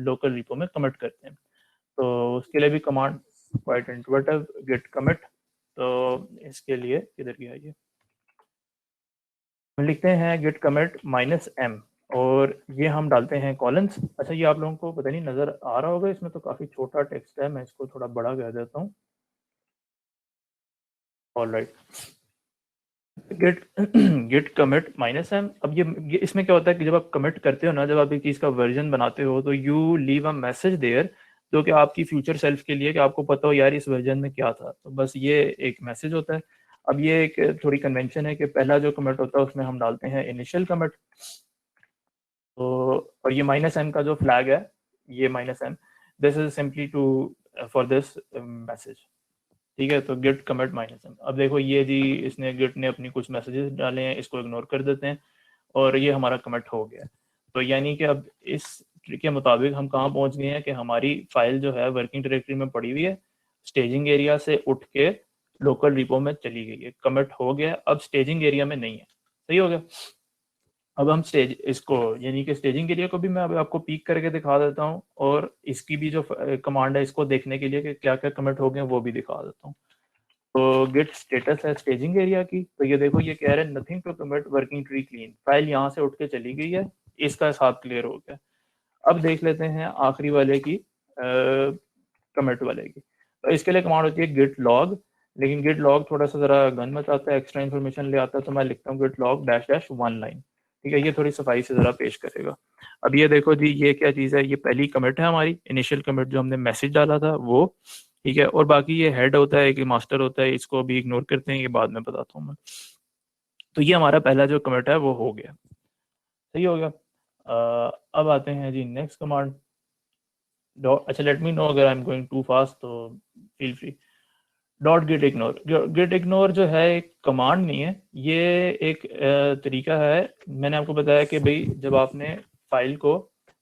[SPEAKER 2] लोकल रिपो में कमिट करते हैं। तो उसके लिए भी command quite intuitive, git commit. तो इसके लिए किधर गया ये, लिखते हैं गिट कमिट -m और ये हम डालते हैं कॉलन्स। अच्छा ये आप लोगों को पता नहीं नजर आ रहा होगा, इसमें तो काफी छोटा टेक्स्ट है, मैं इसको थोड़ा बड़ा कर देता हूँ। Alright, git git commit -m। अब ये इसमें क्या होता है कि जब आप कमिट करते हो ना, जब आप एक चीज का वर्जन बनाते हो तो you leave a message there, जो कि आपकी फ्यूचर सेल्फ के लिए, कि आपको पता हो यार इस वर्जन में क्या था, तो बस ये एक मैसेज होता है। अब ये एक थोड़ी कन्वेंशन है कि पहला जो कमिट होता है उसमें हम डालते हैं इनिशियल कमिट। तो और ये -m का जो फ्लैग है, ये -m, this is simply to for this message. ठीक है, तो गिट कमिट -m। अब देखो ये जी, इसने गिट ने अपनी कुछ मैसेजेस डाले हैं, इसको इग्नोर कर देते हैं और ये हमारा कमिट हो गया। तो यानी कि अब इस ट्रिक के मुताबिक हम कहाँ पहुंच गए हैं कि हमारी फाइल जो है वर्किंग डायरेक्टरी में पड़ी हुई है, स्टेजिंग एरिया से उठ के लोकल रिपो में चली गई है, कमिट हो गया, अब स्टेजिंग एरिया में नहीं है। सही हो गया। अब हम स्टेज इसको यानी कि स्टेजिंग एरिया को भी मैं अब आपको पीक करके दिखा देता हूँ और इसकी भी जो कमांड है इसको देखने के लिए कि क्या क्या कमिट हो गए वो भी दिखा देता हूँ। तो गेट स्टेटस है स्टेजिंग एरिया की, तो ये देखो ये कह रहे हैं nothing to commit, working tree clean, file यहाँ से उठ के चली गई है, इसका हिसाब क्लियर हो गया। अब देख लेते हैं आखिरी वाले की, कमिट वाले की। तो इसके लिए कमांड होती है गिट लॉग, लेकिन गिट लॉग थोड़ा सा जरा गन मचाता है, एक्स्ट्रा इन्फॉर्मेशन ले आता है, तो मैं लिखता हूँ गिट लॉग --1 लाइन। ठीक है, ये थोड़ी सफाई से जरा पेश करेगा। अब ये देखो जी, ये क्या चीज़ है, ये पहली कमिट है हमारी, इनिशियल कमिट जो हमने मैसेज डाला था वो। ठीक है, और बाकी ये हेड होता है कि मास्टर होता है, इसको भी इग्नोर करते हैं, ये बाद में बताता हूँ मैं। तो ये हमारा पहला जो कमिट है वो हो गया। सही हो गया। अब आते हैं जी नेक्स्ट कमांड। अच्छा लेट मी नो अगर I am going too fast, तो feel free. Dot git ignore. Git ignore जो है एक कमांड नहीं है, ये एक तरीका है। मैंने आपको बताया कि भाई जब आपने फाइल को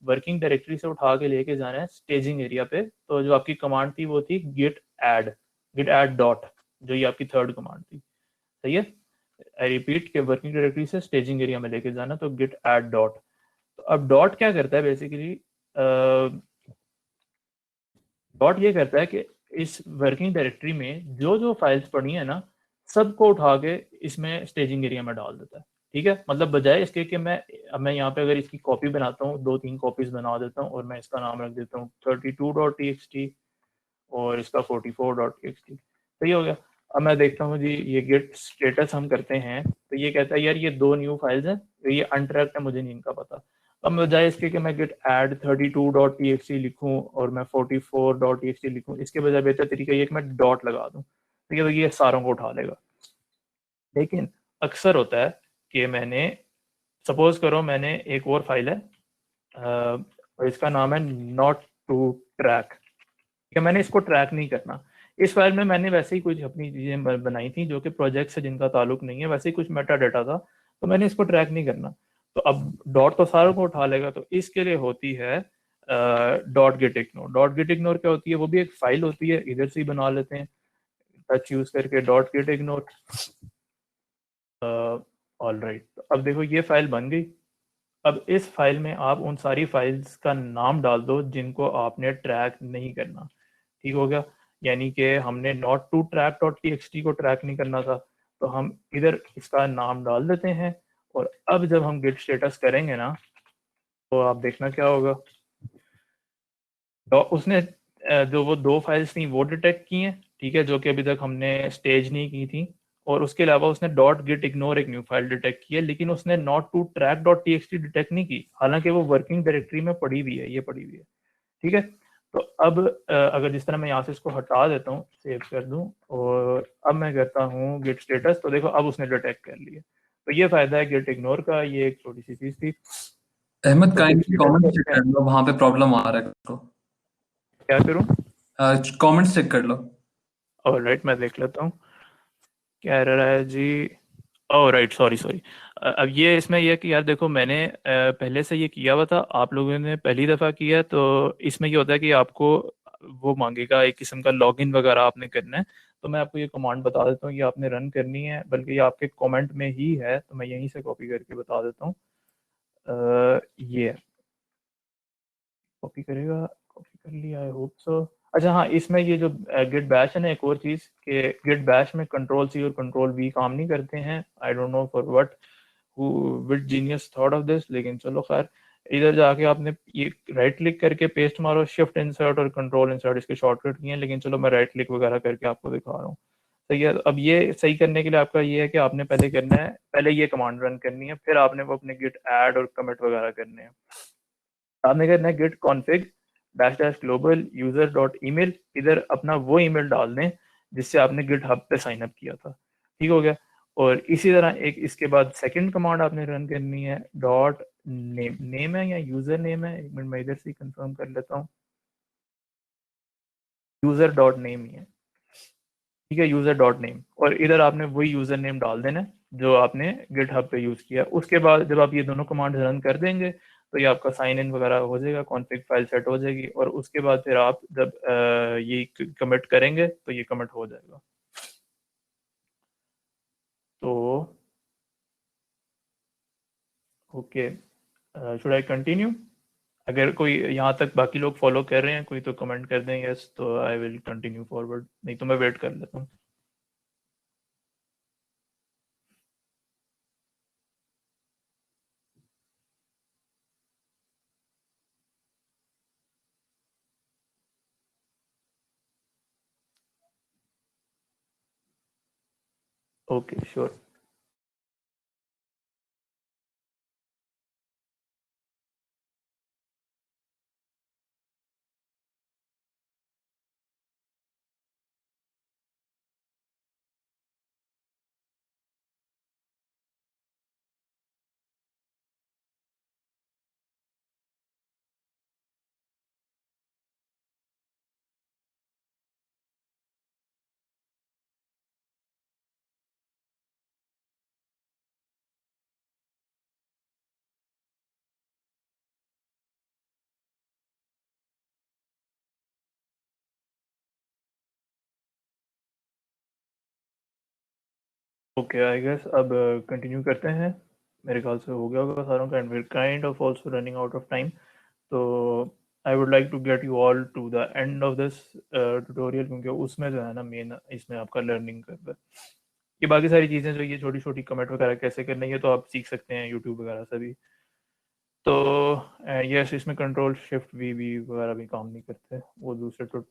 [SPEAKER 2] वर्किंग डायरेक्टरी से उठा के लेके जाना है स्टेजिंग एरिया पे, तो जो आपकी कमांड थी वो थी गिट ऐड डॉट, जो ये आपकी थर्ड कमांड थी। सही है, आई रिपीट के वर्किंग डायरेक्टरी से स्टेजिंग एरिया में लेके जाना, तो गिट ऐड डॉट। तो अब डॉट क्या करता है बेसिकली, डॉट ये करता है कि इस वर्किंग डायरेक्टरी में जो जो फाइल्स पड़ी है ना, सबको उठा के इसमें स्टेजिंग एरिया में डाल देता है। ठीक है, मतलब बजाय इसके कि मैं यहाँ पे अगर इसकी कॉपी बनाता हूँ, 2-3 कॉपीज बना देता हूँ और मैं इसका नाम रख देता हूँ 32.txt और इसका 44.txt। सही हो गया। अब मैं देखता हूँ जी, ये गेट स्टेटस हम करते हैं तो ये कहता है यार ये 2 न्यू फाइल्स हैं, तो ये अनट्रैक्ट है, मुझे नहीं इनका पता। अब बजाय इसके कि मैं गेट ऐड 32.txt लिखूं और मैं 44.txt लिखूं, इसके बजाय बेहतर तरीका ये कि मैं डॉट लगा दूं, ठीक है, तो ये सारों को उठा लेगा। लेकिन अक्सर होता है कि मैंने सपोज करो मैंने एक और फाइल है और इसका नाम है नॉट टू ट्रैक। ठीक है, मैंने इसको ट्रैक नहीं करना। इस फाइल में मैंने वैसे ही कुछ अपनी चीजें बनाई थी जो कि प्रोजेक्ट से जिनका ताल्लुक नहीं है, वैसे ही कुछ मेटा डाटा था, तो मैंने इसको ट्रैक नहीं करना। तो अब डॉट तो सारों को उठा लेगा, तो इसके लिए होती है dot gate ignore. Dot gate ignore क्या होती है, वो भी एक फाइल होती है, इधर से ही बना लेते हैं टच यूज करके डॉट गेट इग्नोर। ऑलराइट, अब देखो ये फाइल बन गई। अब इस फाइल में आप उन सारी फाइल्स का नाम डाल दो जिनको आपने ट्रैक नहीं करना। ठीक हो गया, यानी कि हमने not to track dot TXT को ट्रैक नहीं करना था, तो हम इधर इसका नाम डाल देते हैं। और अब जब हम गिट स्टेटस करेंगे ना, तो आप देखना क्या होगा, तो उसने जो वो 2 फाइल्स थी वो डिटेक्ट की हैं, ठीक है, जो कि अभी तक हमने स्टेज नहीं की थी, और उसके अलावा उसने डॉट गिट इग्नोर एक न्यू फाइल डिटेक्ट की है, लेकिन उसने not to track dot TXT detect नहीं की, हालांकि वो वर्किंग डायरेक्टरी में पड़ी हुई है, ये पड़ी हुई है। ठीक है, तो अब अगर जिस तरह मैं यहाँ से इसको हटा देता हूँ, सेव कर दूँ, और अब मैं करता हूँ गिट स्टेटस, तो देखो अब उसने डिटेक्ट कर लिया। तो ये फायदा है गिट इग्नोर का, ये एक छोटी सी चीज थी।
[SPEAKER 1] अहमद
[SPEAKER 2] तो
[SPEAKER 1] kindly
[SPEAKER 2] git
[SPEAKER 1] comment
[SPEAKER 2] status
[SPEAKER 1] check
[SPEAKER 2] करते हैं।
[SPEAKER 1] कर लो, वहां पे प्रॉब्लम आ रहा है तो
[SPEAKER 2] क्या करूँ?
[SPEAKER 1] कमेंट्स चेक कर लो।
[SPEAKER 2] ऑलराइट, मैं देख लेता हूँ। कह रहा है जी, ओह राइट, सॉरी सॉरी। अब ये इसमें यह कि यार देखो, मैंने पहले से ये किया हुआ था, आप लोगों ने पहली दफ़ा किया, तो इसमें ये होता है कि आपको वो मांगेगा एक किस्म का लॉगिन वगैरह आपने करना है। तो मैं आपको ये कमांड बता देता हूँ, ये आपने रन करनी है, बल्कि ये आपके कमेंट में ही है, तो मैं यहीं से कॉपी करके बता देता हूँ। ये कॉपी करेगा, कॉपी कर लिया, आई होप सो। अच्छा हाँ, इसमें ये जो गिट बैश है ना, एक और चीज़ कि गिट बैश में कंट्रोल सी और कंट्रोल वी काम नहीं करते हैं। I don't know for what, which genius thought of this, लेकिन चलो खैर। इधर जाके आपने ये राइट क्लिक करके पेस्ट मारो, शिफ्ट इंसर्ट और कंट्रोल इंसर्ट इसके शॉर्टकट किए हैं, लेकिन चलो मैं राइट क्लिक वगैरह करके आपको दिखा रहा हूँ। सही है। अब ये सही करने के लिए आपका ये है कि आपने पहले करना है, पहले ये कमांड रन करनी है, फिर आपने वो अपने गिट ऐड और कमिट वगैरह करने हैं। आपने करना है git config dash dash global user dot email, इधर अपना वो ईमेल डाल दें जिससे आपने गिट हब पे साइन अप किया था। ठीक हो गया। और इसी तरह एक इसके बाद सेकंड कमांड आपने रन करनी है, डॉट नेम, नेम है या यूजर नेम है, एक मिनट मैं इधर से कंफर्म कर लेता हूँ, यूजर डॉट नेम ही है। ठीक है, यूजर डॉट नेम, और इधर आपने वही यूजर नेम डाल देना है जो आपने गिट हब पे यूज किया। उसके बाद जब आप ये दोनों कमांड रन कर देंगे तो ये आपका साइन इन वगैरह हो जाएगा, कॉन्फ़िग फाइल सेट हो जाएगी, और उसके बाद फिर आप जब ये कमिट करेंगे तो ये कमिट हो जाएगा। तो ओके, शुड आई कंटिन्यू? अगर कोई यहाँ तक बाकी लोग फॉलो कर रहे हैं कोई, तो कमेंट कर दें यस, तो आई विल कंटिन्यू फॉरवर्ड, नहीं तो मैं वेट कर लेता हूँ। Okay sure. Okay I guess अब कंटिन्यू करते हैं। मेरे ख्याल से हो गया होगा सारों का, and we kind of also running out of time. तो I would like to get you all to the end of this tutorial, क्योंकि उसमें जो है ना मेन इसमें आपका लर्निंग कर है। ये बाकी सारी चीज़ें जो ये छोटी छोटी कमेंट वगैरह कैसे करनी है तो आप सीख सकते हैं यूट्यूब वगैरह से भी। तो यस, इसमें कंट्रोल शिफ्ट वी वगैरह भी काम नहीं करते, वो दूसरे तो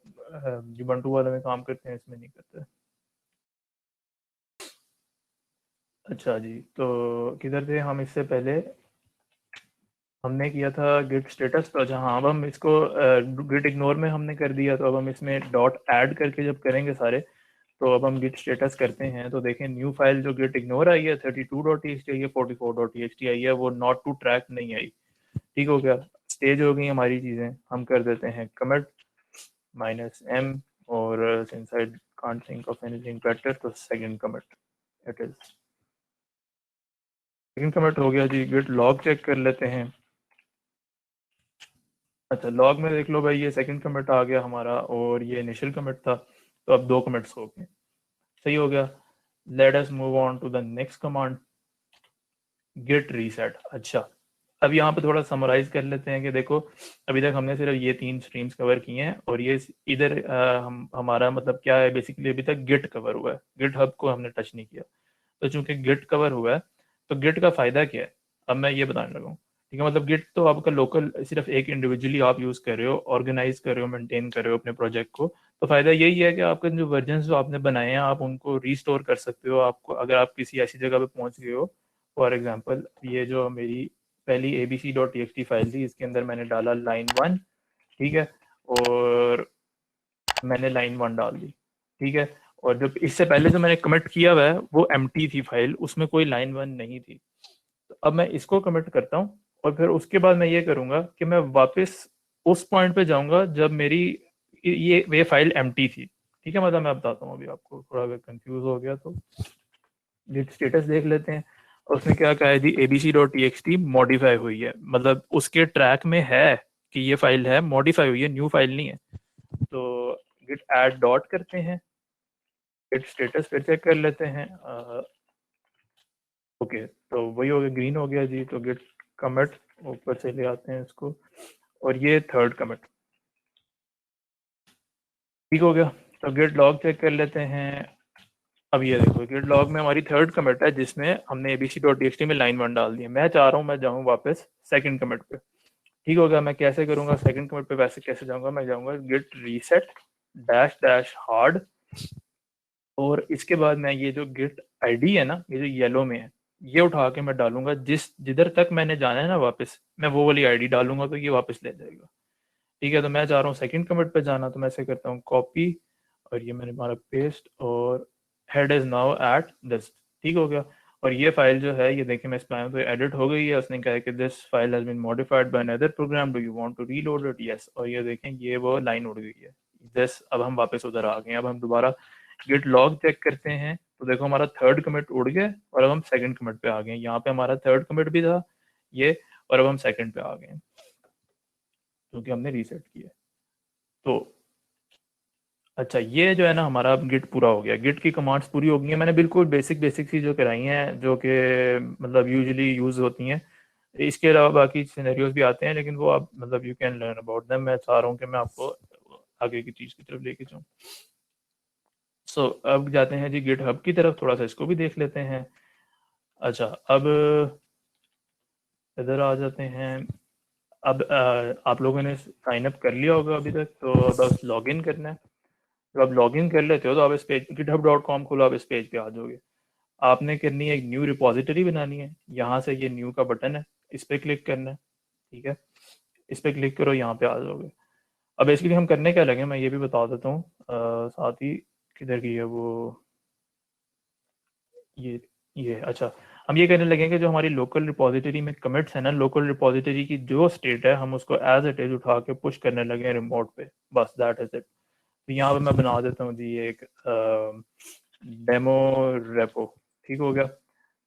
[SPEAKER 2] जुबंटू वाले में काम करते हैं, इसमें नहीं करते। अच्छा जी, तो किधर थे हम? इससे पहले हमने किया था गिट स्टेटस पर। जहाँ अब हम इसको गिट इग्नोर में हमने कर दिया, तो अब हम इसमें डॉट ऐड करके जब करेंगे सारे, तो अब हम गिट स्टेटस करते हैं तो देखें न्यू फाइल जो गिट इग्नोर आई है 32.txt आई है, 44.txt आई है, वो नॉट टू ट्रैक नहीं आई। ठीक हो गया, स्टेज हो गई हमारी चीज़ें। हम कर देते हैं कमिट -m, और since I can't think of anything better, तो second commit it is. Second commit हो गया जी। गिट लॉग चेक कर लेते हैं। अच्छा, लॉग में देख लो भाई, ये सेकंड कमिट आ गया हमारा, और ये इनिशियल कमिट था, तो अब दो कमिट्स हो गए। सही हो गया। Let us move on to the next command, git reset. अच्छा, अब यहाँ पे थोड़ा समराइज कर लेते हैं कि देखो, अभी तक हमने सिर्फ ये 3 स्ट्रीम्स कवर किए हैं, और ये इधर हमारा मतलब क्या है, बेसिकली अभी तक गिट कवर हुआ है, गिट हब को हमने टच नहीं किया। तो चूंकि गिट कवर हुआ है, तो गिट का फायदा क्या है, अब मैं ये बताने लगा हूँ। ठीक है, मतलब गिट तो आपका लोकल सिर्फ एक इंडिविजुअली आप यूज कर रहे हो, ऑर्गेनाइज कर रहे हो, मेंटेन कर रहे हो अपने प्रोजेक्ट को। तो फायदा यही है कि आपके जो वर्जन जो आपने बनाए हैं आप उनको रीस्टोर कर सकते हो। आपको अगर आप किसी ऐसी जगह पे पहुंच गए हो, फॉर एग्जाम्पल ये जो मेरी पहली abc.txt फाइल थी, इसके अंदर मैंने डाला लाइन 1, ठीक है, और मैंने लाइन 1 डाल दी, ठीक है, और जब इससे पहले जो मैंने कमिट किया हुआ है वो एम्प्टी थी फाइल, उसमें कोई लाइन 1 नहीं थी। तो अब मैं इसको कमिट करता हूँ, और फिर उसके बाद मैं ये करूंगा कि मैं वापस उस पॉइंट पे जाऊंगा जब मेरी ये फाइल एम्प्टी थी। ठीक है, मतलब मैं बताता हूँ अभी आपको, थोड़ा अगर कंफ्यूज हो गया तो। गिट स्टेटस देख लेते हैं। उसने क्या कहा है जी, abc.txt मॉडिफाई हुई है, मतलब उसके ट्रैक में है कि ये फाइल है, मॉडिफाई हुई है, न्यू फाइल नहीं है। तो गिट ऐड डॉट करते हैं, गिट स्टेटस फिर चेक कर लेते हैं। ओके, तो वही हो गया, ग्रीन हो गया जी। तो गिट कमिट ऊपर से ले आते हैं इसको, और ये थर्ड कमिट ठीक हो गया। तो गिट लॉग चेक कर लेते हैं। अब ये देखो, गिट लॉग में हमारी थर्ड कमिट है जिसमें हमने abc.txt में लाइन 1 डाल दी है। मैं चाह रहा हूँ मैं जाऊँ वापस सेकंड कमिट पे। ठीक हो गया। मैं कैसे करूँगा सेकंड कमिट पे? वैसे कैसे जाऊँगा? मैं जाऊँगा git reset dash dash hard, और इसके बाद मैं ये जो गिट आईडी है ना, ये जो येलो में है, ये उठा के मैं डालूंगा जिधर तक मैंने जाना है ना वापस, मैं वो वाली आईडी डालूंगा तो ये वापस ले जाएगा। ठीक है, तो मैं चाह रहा हूँ सेकंड कमिट पे जाना, तो मैं ऐसे करता हूँ कॉपी, और ये मैंने मारा पेस्ट, और head is now at this. ठीक हो गया। और ये फाइल जो है, ये देखिए मैं इसमें आया हूं तो एडिट हो गई है। उसने कहा है कि this file has been modified by another program, do you want to reload it? Yes. और ये देखें ये वो लाइन उड़ गई है दिस। अब हम वापस उधर आ गए। अब हम दोबारा गिट लॉग चेक करते हैं, तो देखो हमारा थर्ड कमिट उड़ गया, और अब हम सेकंड कमिट पे आ गए। यहाँ पे हमारा थर्ड कमिट भी था ये, और अब हम सेकंड पे आ गए क्योंकि हमने रीसेट किया। तो अच्छा, ये जो है ना हमारा अब गिट पूरा हो गया, गिट की कमांड्स पूरी हो गई हैं। मैंने बिल्कुल बेसिक बेसिक सी जो कराई हैं, जो कि मतलब यूजुअली यूज़ होती हैं। इसके अलावा बाकी सिनेरियोज भी आते हैं, लेकिन वो आप मतलब you can learn about them. मैं चाह रहा हूँ कि मैं आपको आगे की चीज़ की तरफ लेके जाऊँ। सो अब जाते हैं जी गिट हब की तरफ, थोड़ा सा इसको भी देख लेते हैं। अच्छा, अब इधर आ जाते हैं। अब आप लोगों ने साइन अप कर लिया होगा अभी तक, तो बस लॉग इन करना है। जब आप लॉग इन कर लेते हो तो आप इस पेज github.com खोलो, आप इस पेज पे आ जाओगे। आपने करनी है एक न्यू रिपॉजिटरी बनानी है। यहाँ से ये न्यू का बटन है, इस पर क्लिक करना है। ठीक है, इस पर क्लिक करो, यहाँ पे आ जाओगे। अब बेसिकली हम करने क्या लगे मैं ये भी बता देता हूँ साथ ही। किधर की है वो, ये अच्छा, हम ये करने लगे कि जो हमारी लोकल रिपॉजिटरी में कमिट्स है ना, लोकल रिपॉजिटरी की जो स्टेट है हम उसको एज इट इज उठा के पुश करने लगे रिमोट पे। बस दैट इज इट। तो यहाँ पे मैं बना देता हूँ जी एक डेमो रेपो। ठीक हो गया।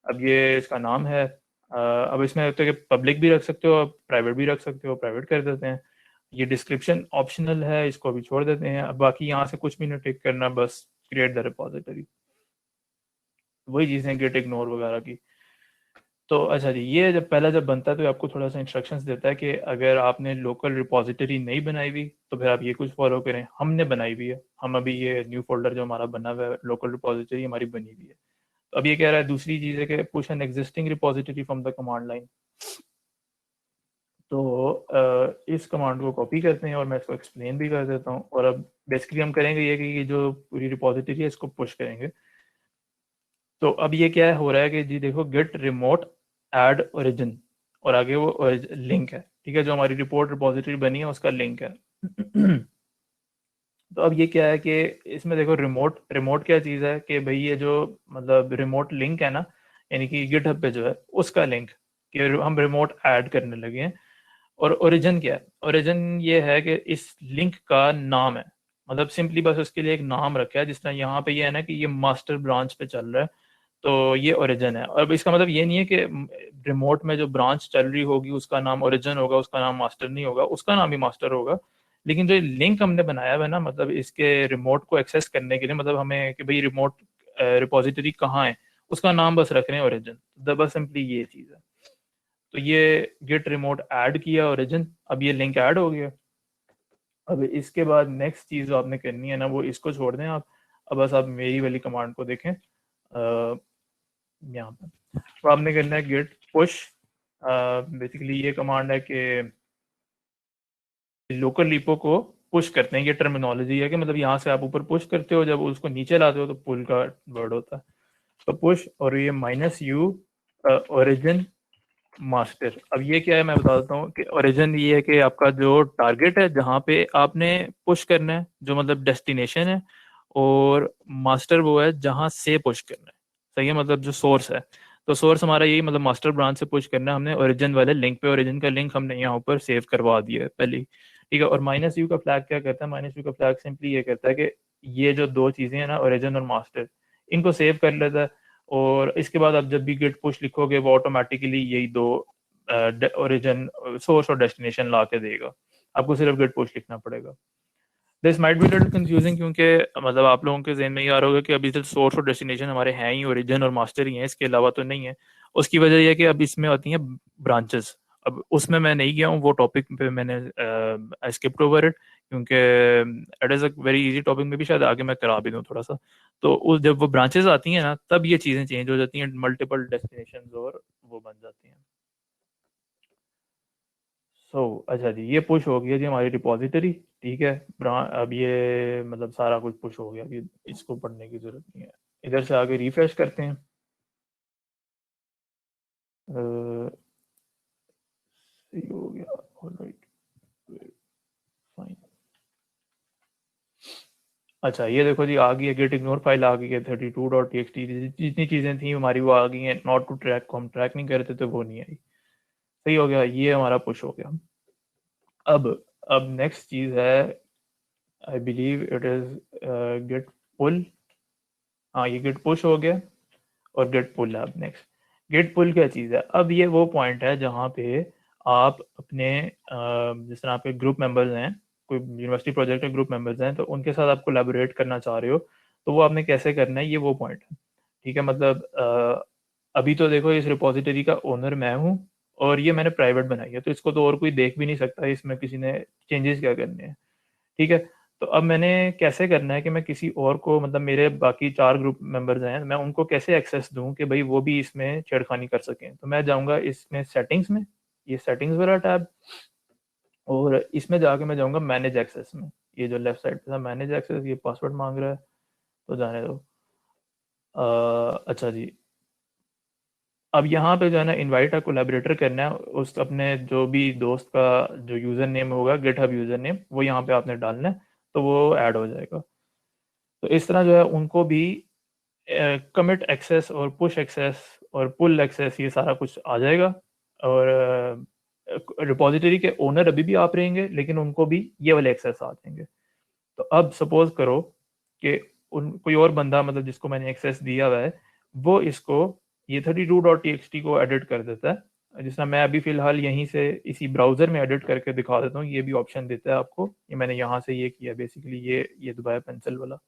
[SPEAKER 2] अब ये इसका नाम है। अब इसमें तो कि पब्लिक भी रख सकते हो, प्राइवेट भी रख सकते हो। प्राइवेट कर देते हैं। ये डिस्क्रिप्शन ऑप्शनल है, इसको अभी छोड़ देते हैं। अब बाकी यहाँ से कुछ भी नहीं टिक करना, बस क्रिएट द रिपॉजिटरी, वही चीज़ें गेट इग्नोर वगैरह की। तो अच्छा जी, ये जब बनता है तो आपको थोड़ा सा इंस्ट्रक्शंस देता है कि अगर आपने लोकल रिपॉजिटरी नहीं बनाई हुई तो फिर आप ये कुछ फॉलो करें। हमने बनाई हुई है, हम अभी ये न्यू फोल्डर जो हमारा बना हुआ है, लोकल रिपॉजिटरी हमारी बनी हुई है। तो अब ये कह रहा है दूसरी चीज़ है कि push an existing repository from the command line. तो इस कमांड को कॉपी करते हैं और मैं इसको एक्सप्लेन भी कर देता हूँ। और अब बेसिकली हम करेंगे ये कि ये जो पूरी रिपॉजिटरी है इसको पुश करेंगे। तो अब ये क्या हो रहा है कि जी देखो, गेट रिमोट ऐड ओरिजिन, और आगे वो लिंक है। ठीक है, जो हमारी रिपोर्ट रिपॉजिटरी बनी है उसका लिंक है। तो अब ये क्या है कि इसमें देखो, रिमोट रिमोट क्या चीज़ है कि भाई ये जो मतलब रिमोट लिंक है ना, यानी कि गिटहब पे जो है उसका लिंक, कि हम रिमोट ऐड करने लगे हैं। और ओरिजिन क्या है? ओरिजिन ये है कि इस लिंक का नाम है, मतलब सिंपली बस उसके लिए एक नाम रखा है। जिस तरह यहाँ पे ये है ना कि ये मास्टर ब्रांच पे चल रहा है, तो ये ओरिजिन है। और इसका मतलब ये नहीं है कि रिमोट में जो ब्रांच चल रही होगी उसका नाम ओरिजिन होगा, उसका नाम मास्टर नहीं होगा, उसका नाम भी मास्टर होगा। लेकिन जो लिंक हमने बनाया हुआ है ना, मतलब इसके रिमोट को एक्सेस करने के लिए, मतलब हमें कि भाई रिमोट रिपॉजिटरी कहाँ है, उसका नाम बस रख रहे हैं ओरिजिन। बस सिंपली ये चीज़ है। तो ये गेट रिमोट ऐड किया ओरिजिन, अब ये लिंक ऐड हो गया। अब इसके बाद नेक्स्ट चीज़ जो आपने करनी है ना, वो इसको छोड़ दें आप। अब बस आप मेरी वाली कमांड को देखें यहाँ पर। तो आपने करना है गेट पुश। बेसिकली ये कमांड है कि लोकल रिपो को पुश करते हैं। ये टर्मिनोलॉजी है कि मतलब यहाँ से आप ऊपर पुश करते हो, जब उसको नीचे लाते हो तो पुल का वर्ड होता है। तो पुश, और ये -u ओरिजिन मास्टर। अब ये क्या है मैं बता देता हूँ कि ओरिजिन ये है कि आपका जो टारगेट है जहाँ पे आपने पुश करना है, जो मतलब डेस्टिनेशन है, और मास्टर वो है जहाँ से पुश करना है। सही है, मतलब जो सोर्स है। तो सोर्स हमारा यही, मतलब मास्टर ब्रांच से पुश करना है हमने ओरिजिन वाले लिंक पे। ओरिजिन का लिंक हमने यहाँ ऊपर सेव करवा दिया है पहले ही। ठीक है, और -u का फ्लैग क्या करता है? -u का फ्लैग सिंपली ये कहता है कि ये जो दो चीज़ें हैं ना, ओरिजिन और मास्टर, इनको सेव कर लेता है। और इसके बाद आप जब भी गिट पुश लिखोगे वो ऑटोमेटिकली यही दो ओरिजिन सोर्स और डेस्टिनेशन ला के देगा, आपको सिर्फ गिट पुश लिखना पड़ेगा। This might be little confusing क्योंकि मतलब आप लोगों के जहन में ये आ रहा होगा कि अभी सिर्फ सोर्स और डेस्टिनेशन हमारे हैं ही, ओरिजिन और मास्टर ही हैं, इसके अलावा तो नहीं है। उसकी वजह यह है कि अब इसमें आती हैं ब्रांचेस। अब उसमें मैं नहीं गया हूँ, वो टॉपिक पे मैंने स्किप्ड ओवर इट क्योंकि it is a very easy topic, में भी शायद आगे मैं करा भी दूँ थोड़ा सा। तो उस जब वो ब्रांचेस आती हैं ना तब ये चीज़ें चेंज हो जाती हैं, मल्टीपल डेस्टिनेशन और वो बन जाती हैं। अच्छा जी, ये पुश हो गया जी हमारी रिपॉजिटरी, ठीक है। अब ये मतलब सारा कुछ पुश हो गया, अभी इसको पढ़ने की जरूरत नहीं है। इधर से आगे रिफ्रेश करते हैं। सही हो गया, ऑलराइट, फाइन। अच्छा ये देखो जी, आ गई है गेट इग्नोर फाइल, आ गई है 32.txt, जितनी चीज़ें थी हमारी वो आ गई हैं। नॉट टू ट्रैक को हम ट्रैक नहीं कर रहे थे तो वो नहीं आई। सही हो गया, ये हमारा पुश हो गया। अब अब नेक्स्ट चीज़ है, I believe it is git pull. हाँ ये गेट पुश हो गया और गेट पुल है। अब नेक्स्ट गेट पुल क्या चीज़ है? अब ये वो पॉइंट है जहाँ पे आप अपने जिस तरह आपके ग्रुप मेंबर्स हैं, कोई यूनिवर्सिटी प्रोजेक्ट में ग्रुप मेंबर्स हैं, तो उनके साथ आप कोलैबोरेट करना चाह रहे हो, तो वो आपने कैसे करना है, ये वो पॉइंट है। ठीक है, मतलब अभी तो देखो इस रिपोजिटरी का ओनर मैं हूँ और ये मैंने प्राइवेट बनाई है, तो इसको तो और कोई देख भी नहीं सकता इसमें किसी ने चेंजेस क्या करने हैं। ठीक है, तो अब मैंने कैसे करना है कि मैं किसी और को, मतलब मेरे बाकी 4 ग्रुप मेंबर्स हैं, मैं उनको कैसे एक्सेस दूं कि भाई वो भी इसमें छेड़खानी कर सकें। तो मैं जाऊंगा इसमें सेटिंग्स में, ये सेटिंग्स वाला टैब, और इसमें जाके मैं जाऊंगा मैनेज एक्सेस में। ये जो लेफ्ट साइड पे था मैनेज एक्सेस, ये पासवर्ड मांग रहा है तो जाने दो। अच्छा जी, अब यहाँ पे जो है ना इनवाइट अ कोलैबोरेटर करना है, उस अपने जो भी दोस्त का जो यूज़र नेम होगा, गिटहब यूज़र नेम, वो यहाँ पे आपने डालना है, तो वो ऐड हो जाएगा। तो इस तरह जो है उनको भी कमिट एक्सेस और पुश एक्सेस और पुल एक्सेस ये सारा कुछ आ जाएगा। और रिपॉजिटरी के ओनर अभी भी आप रहेंगे, लेकिन उनको भी ये वाले एक्सेस आ जाएंगे। तो अब सपोज करो कि उन कोई और बंदा, मतलब जिसको मैंने एक्सेस दिया हुआ है, वो इसको ये 32.txt को एडिट कर देता है। जिस तरह मैं अभी फिलहाल यहीं से इसी ब्राउजर में एडिट करके दिखा देता हूँ, ये भी ऑप्शन देता है आपको। ये मैंने यहाँ से ये किया बेसिकली, ये दबाया पेंसिल वाला।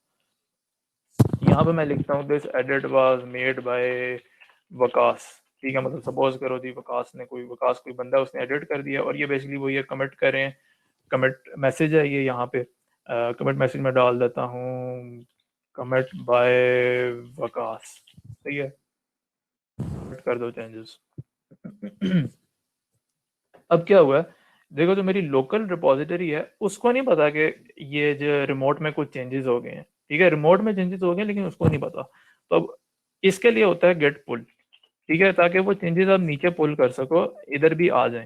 [SPEAKER 2] यहाँ पे मैं लिखता हूँ this edit was made by Waqas. ठीक है, मतलब सपोज करो जी वकास कोई बंदा उसने एडिट कर दिया, और ये बेसिकली वो ये कमिट करें, कमिट मैसेज है ये यहाँ पे। कमिट मैसेज में डाल देता हूँ कमिट बाय वकास। सही है, कर दो चेंजेस। अब क्या हुआ है, देखो जो मेरी लोकल रिपॉजिटरी है उसको नहीं पता कि ये जो रिमोट में कुछ चेंजेस हो गए हैं। ठीक है, रिमोट में चेंजेस हो गए लेकिन उसको नहीं पता। तो अब इसके लिए होता है गेट पुल। ठीक है, ताकि वो चेंजेस आप नीचे पुल कर सको, इधर भी आ जाएं।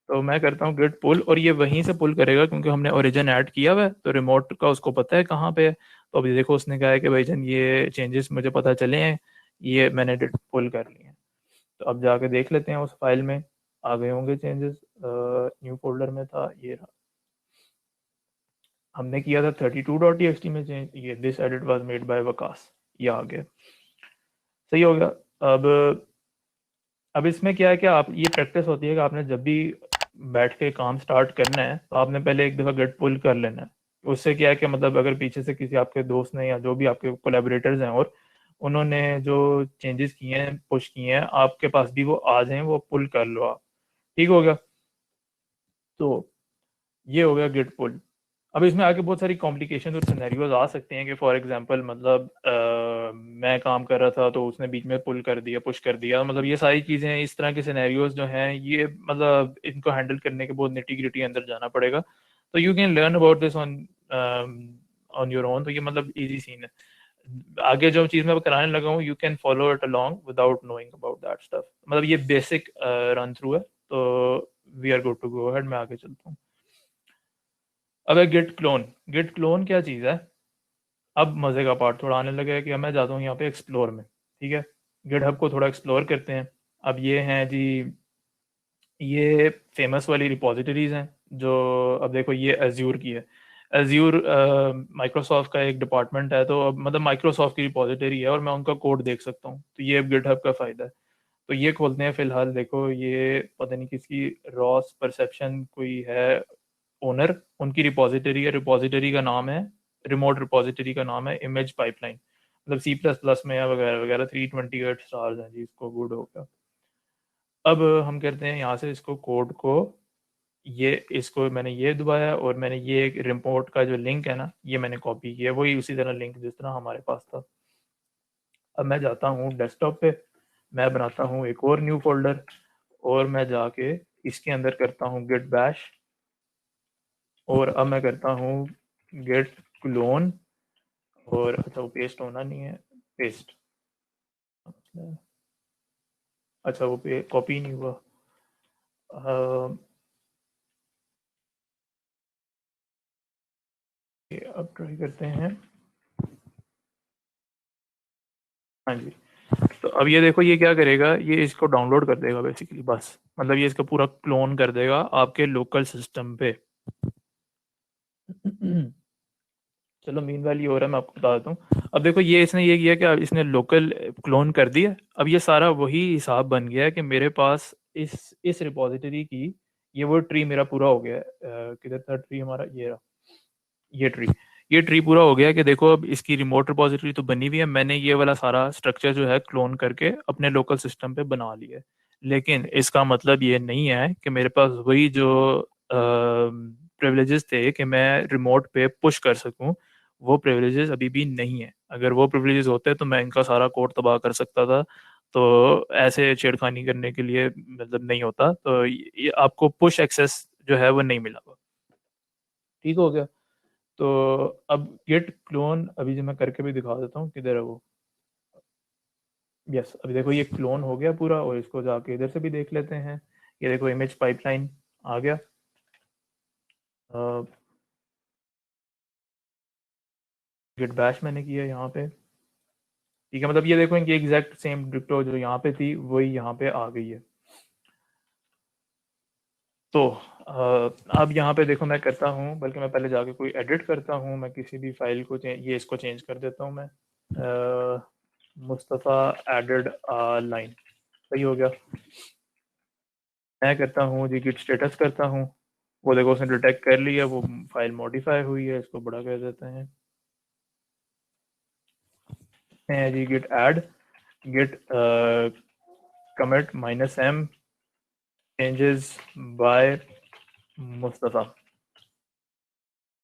[SPEAKER 2] तो मैं करता हूँ गेट पुल, और ये वहीं से पुल करेगा क्योंकि हमने ओरिजिन ऐड किया हुआ है, तो रिमोट का उसको पता है कहाँ पे है। तो अभी देखो उसने कहा है कि भाई जन ये चेंजेस मुझे पता चले हैं, ये मैंने पुल कर लिए हैं। तो अब जाके देख लेते हैं उस फाइल में आ गए होंगे चेंजेस। न्यू फोल्डर में था, ये रहा, हमने किया था 32.txt में चेंज, ये this edit was made by Waqas, ये आ गया। सही हो गया। अब अब इसमें क्या है कि आप ये प्रैक्टिस होती है कि आपने जब भी बैठ के काम स्टार्ट करना है तो आपने पहले एक दफ़ा गेट पुल कर लेना है। उससे क्या है कि मतलब अगर पीछे से किसी आपके दोस्त ने या जो भी आपके कोलैबोरेटर्स हैं और उन्होंने जो चेंजेस किए हैं, पुश किए हैं, आपके पास भी वो आ जाएं, वो पुल कर लो आप। ठीक हो गया, तो ये हो गया गेट पुल। अब इसमें आगे बहुत सारी कॉम्प्लिकेशन और सिनेरियोज आ सकते हैं कि फॉर एग्जांपल मतलब मैं काम कर रहा था तो उसने बीच में पुल कर दिया, पुश कर दिया, मतलब ये सारी चीज़ें, इस तरह के सिनेरियोज जो हैं, ये मतलब इनको हैंडल करने के बहुत निटी ग्रिटी अंदर जाना पड़ेगा। तो you can learn about this on on your own. तो ये मतलब इजी सीन है। आगे जो चीज़ मैं कराने लगा हूँ, you can follow it along without knowing about that stuff. मतलब ये बेसिक रन थ्रू है, तो we are good to go ahead. मैं आगे चलता हूँ। अब है गिट क्लोन क्या चीज़ है? अब मज़े का पार्ट थोड़ा आने लगा है कि मैं जाता हूँ यहाँ पे एक्सप्लोर में। ठीक है, गिटहब को थोड़ा एक्सप्लोर करते हैं। अब ये हैं जी, ये फेमस वाली रिपॉजिटरीज हैं जो, अब देखो ये एज्यूर की है। एज्यूर माइक्रोसॉफ्ट का एक डिपार्टमेंट है, तो अब मतलब माइक्रोसॉफ्ट की रिपोजिटरी है और मैं उनका कोड देख सकता हूँ, तो ये गिटहब का फ़ायदा है। तो ये खोलते हैं फिलहाल। देखो ये पता नहीं किसकी रॉस परसेप्शन कोई है ओनर, उनकी रिपोजिटरी है, रिपोजिटरी का नाम है, रिमोट रिपोजिटरी का नाम है इमेज पाइपलाइन, मतलब C++ में है वगैरह वगैरह। 328 स्टार्स हैं जी, इसको गुड हो गया। अब हम करते हैं यहाँ से इसको कोड को, ये इसको मैंने ये दबाया और मैंने ये एक रिपोर्ट का जो लिंक है ना, ये मैंने कॉपी किया, वही उसी तरह लिंक जिस तरह हमारे पास था। अब मैं जाता हूँ डेस्कटॉप पे, मैं बनाता हूँ एक और न्यू फोल्डर और मैं जाके इसके अंदर करता हूँ git bash, और अब मैं करता हूँ git clone, और अच्छा वो पेस्ट होना नहीं है, पेस्ट, अच्छा वो कॉपी नहीं हुआ। अब ट्राई करते हैं। हाँ जी, तो अब ये देखो ये क्या करेगा, ये इसको डाउनलोड कर देगा बेसिकली, बस मतलब ये इसका पूरा क्लोन कर देगा आपके लोकल सिस्टम पे। चलो मीन वाली हो रहा है, मैं आपको बता देता हूँ। अब देखो ये इसने ये किया कि अब इसने लोकल क्लोन कर दिया। अब ये सारा वही हिसाब बन गया है कि मेरे पास इस रिपोजिटरी की ये वो ट्री मेरा पूरा हो गया है। किधर था ट्री हमारा, ये रहा, ये ट्री पूरा हो गया कि देखो अब इसकी रिमोट रिपोजिटरी तो बनी हुई है, मैंने ये वाला सारा स्ट्रक्चर जो है क्लोन करके अपने लोकल सिस्टम पे बना लिया है। लेकिन इसका मतलब ये नहीं है कि मेरे पास वही जो प्रिविलेजेस थे कि मैं रिमोट पे पुश कर सकूं, वो प्रिविलेजेस अभी भी नहीं है। अगर वो प्रिविलेजेस होते तो मैं इनका सारा कोड तबाह कर सकता था। तो ऐसे छेड़खानी करने के लिए मतलब नहीं होता, तो ये आपको पुश एक्सेस जो है वो नहीं मिला। ठीक हो गया। तो अब गिट क्लोन अभी जो मैं करके भी दिखा देता हूँ, किधर है वो, यस अभी देखो ये क्लोन हो गया पूरा, और इसको जाके इधर से भी देख लेते हैं। ये देखो इमेज पाइपलाइन आ गया। गिट बैश मैंने किया यहाँ पे, ठीक है, मतलब ये देखो इनकी एग्जैक्ट सेम डिक्टो जो यहाँ पे थी वही यहाँ पे आ गई है। तो अब यहाँ पे देखो मैं करता हूँ, बल्कि मैं पहले जाके कोई एडिट करता हूँ, मैं किसी भी फाइल को ये इसको चेंज कर देता हूँ मैं, मुस्तफ़ा एडेड लाइन, सही हो गया। मैं करता हूँ जी गिट स्टेटस करता हूँ, वो देखो उसने डिटेक्ट कर लिया, वो फाइल मॉडिफाई हुई है, इसको बड़ा कर देते हैं। जी git add git commit -m changes by Mustafa,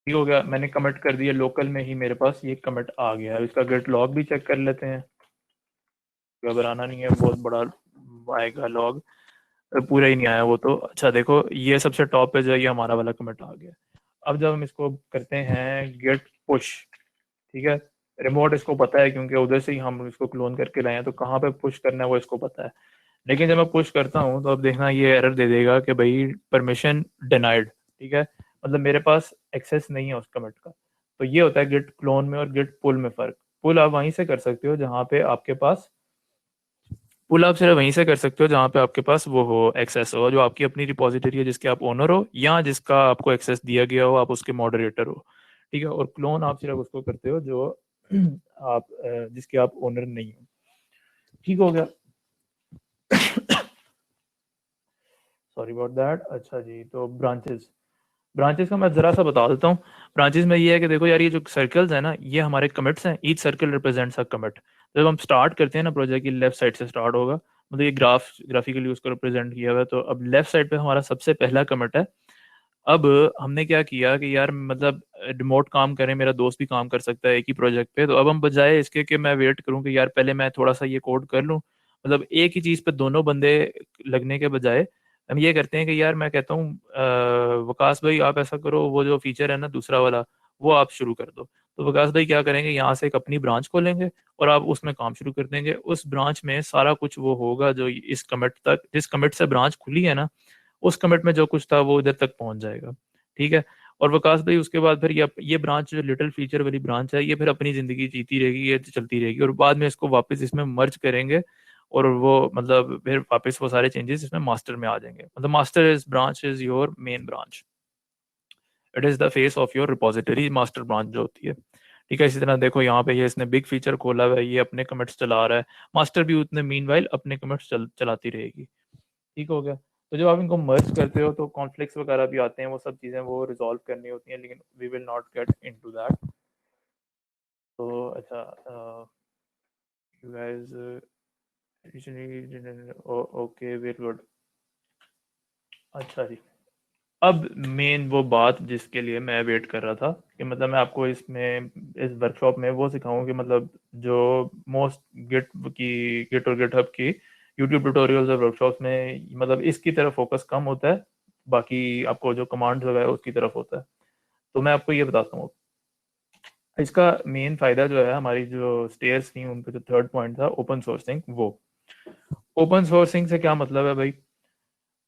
[SPEAKER 2] ठीक हो गया। मैंने कमिट कर दिया, लोकल में ही मेरे पास ये कमिट आ गया है। इसका गिट लॉग भी चेक कर लेते हैं, घबराना नहीं है, बहुत बड़ा आएगा लॉग, पूरा ही नहीं आया वो तो। अच्छा देखो ये सबसे टॉप पे जो है ये हमारा वाला कमिट आ गया। अब जब हम इसको करते हैं गेट पुश, ठीक है, रिमोट इसको पता है क्योंकि उधर से ही हम इसको क्लोन करके लाए हैं, तो कहाँ पे पुश करना है वो इसको पता है। लेकिन जब मैं पुश करता हूँ तो अब देखना ये एरर दे देगा कि भाई परमिशन डिनाइड, ठीक है, मतलब मेरे पास एक्सेस नहीं है उस कमिट का। तो ये होता है गिट क्लोन में और गिट पुल में फ़र्क। पुल आप वहीं से कर सकते हो जहाँ पे आपके पास, पुल आप सिर्फ वहीं से कर सकते हो जहाँ पे आपके पास वो हो, एक्सेस हो, जो आपकी अपनी रिपोजिटरी है जिसके आप ओनर हो या जिसका आपको एक्सेस दिया गया हो, आप उसके मॉडरेटर हो, ठीक है। और क्लोन आप सिर्फ उसको करते हो जो आप जिसके आप ओनर नहीं हो, ठीक हो गया। Sorry about that. अच्छा जी, तो ब्रांचेस, ब्रांचेस का मैं जरा सा बता देता हूँ। ब्रांचेस में ये है कि देखो यार ये जो सर्कल्स है ना, ये हमारे कमिट्स हैं, each circle represents a commit. जब हम स्टार्ट करते हैं ना प्रोजेक्ट की, लेफ्ट साइड से स्टार्ट होगा, मतलब ये ग्राफिकली उसको रिप्रेजेंट किया हुआ है। तो अब लेफ्ट साइड पे हमारा सबसे पहला कमिट है। अब हमने क्या किया कि यार मतलब रिमोट काम करें, मेरा दोस्त भी काम कर सकता है एक ही प्रोजेक्ट पे, तो अब हम बजाय इसके कि मैं वेट करूं कि यार पहले मैं थोड़ा सा ये कोड कर लूं, मतलब एक ही चीज़ पे दोनों बंदे लगने के बजाय हम ये करते हैं कि यार मैं कहता हूँ वकास भाई आप ऐसा करो, वो जो फीचर है ना दूसरा वाला वो आप शुरू कर दो। तो वकास भाई क्या करेंगे, यहाँ से एक अपनी ब्रांच खोलेंगे और आप उसमें काम शुरू कर देंगे। उस ब्रांच में सारा कुछ वो होगा जो इस कमिट तक, जिस कमिट से ब्रांच खुली है ना, उस कमिट में जो कुछ था वो इधर तक पहुंच जाएगा, ठीक है। और वकास भाई उसके बाद फिर ये ब्रांच जो लिटिल फीचर वाली ब्रांच है, ये फिर अपनी जिंदगी जीती रहेगी, ये चलती रहेगी, और बाद में इसको वापस इसमें मर्ज करेंगे और वो मतलब फिर वापस वो सारे चेंजेस इसमें मास्टर में आ जाएंगे। मतलब master is branch is your main branch. It is the face of your repository master branch जो होती है, ठीक है। इसी तरह देखो यहाँ पे ये इसने बिग फीचर खोला हुआ है, ये अपने कमिट्स चला रहा है, मास्टर भी उतने मीनवाइल अपने कमिट्स चलाती रहेगी, ठीक हो गया। तो जब आप इनको मर्ज करते हो तो कॉन्फ्लिक्ट्स वगैरह भी आते हैं, वो सब चीज़ें वो रिजॉल्व करनी होती हैं, लेकिन we will not get into that. तो अच्छा, you guys okay very good. अच्छा जी, अब मेन वो बात जिसके लिए मैं वेट कर रहा था कि मतलब मैं आपको इसमें इस वर्कशॉप में वो सिखाऊं कि मतलब जो मोस्ट गिट और गिटहब की यूट्यूब ट्यूटोरियल्स और वर्कशॉप्स में मतलब इसकी तरफ फोकस कम होता है, बाकी आपको जो कमांड्स वगैरह उसकी तरफ होता है। तो मैं आपको ये बताता हूँ, इसका मेन फायदा जो है, हमारी जो स्टेयर्स थी उन पे जो थर्ड पॉइंट था ओपन सोर्सिंग, वो ओपन सोर्सिंग से क्या मतलब है भाई,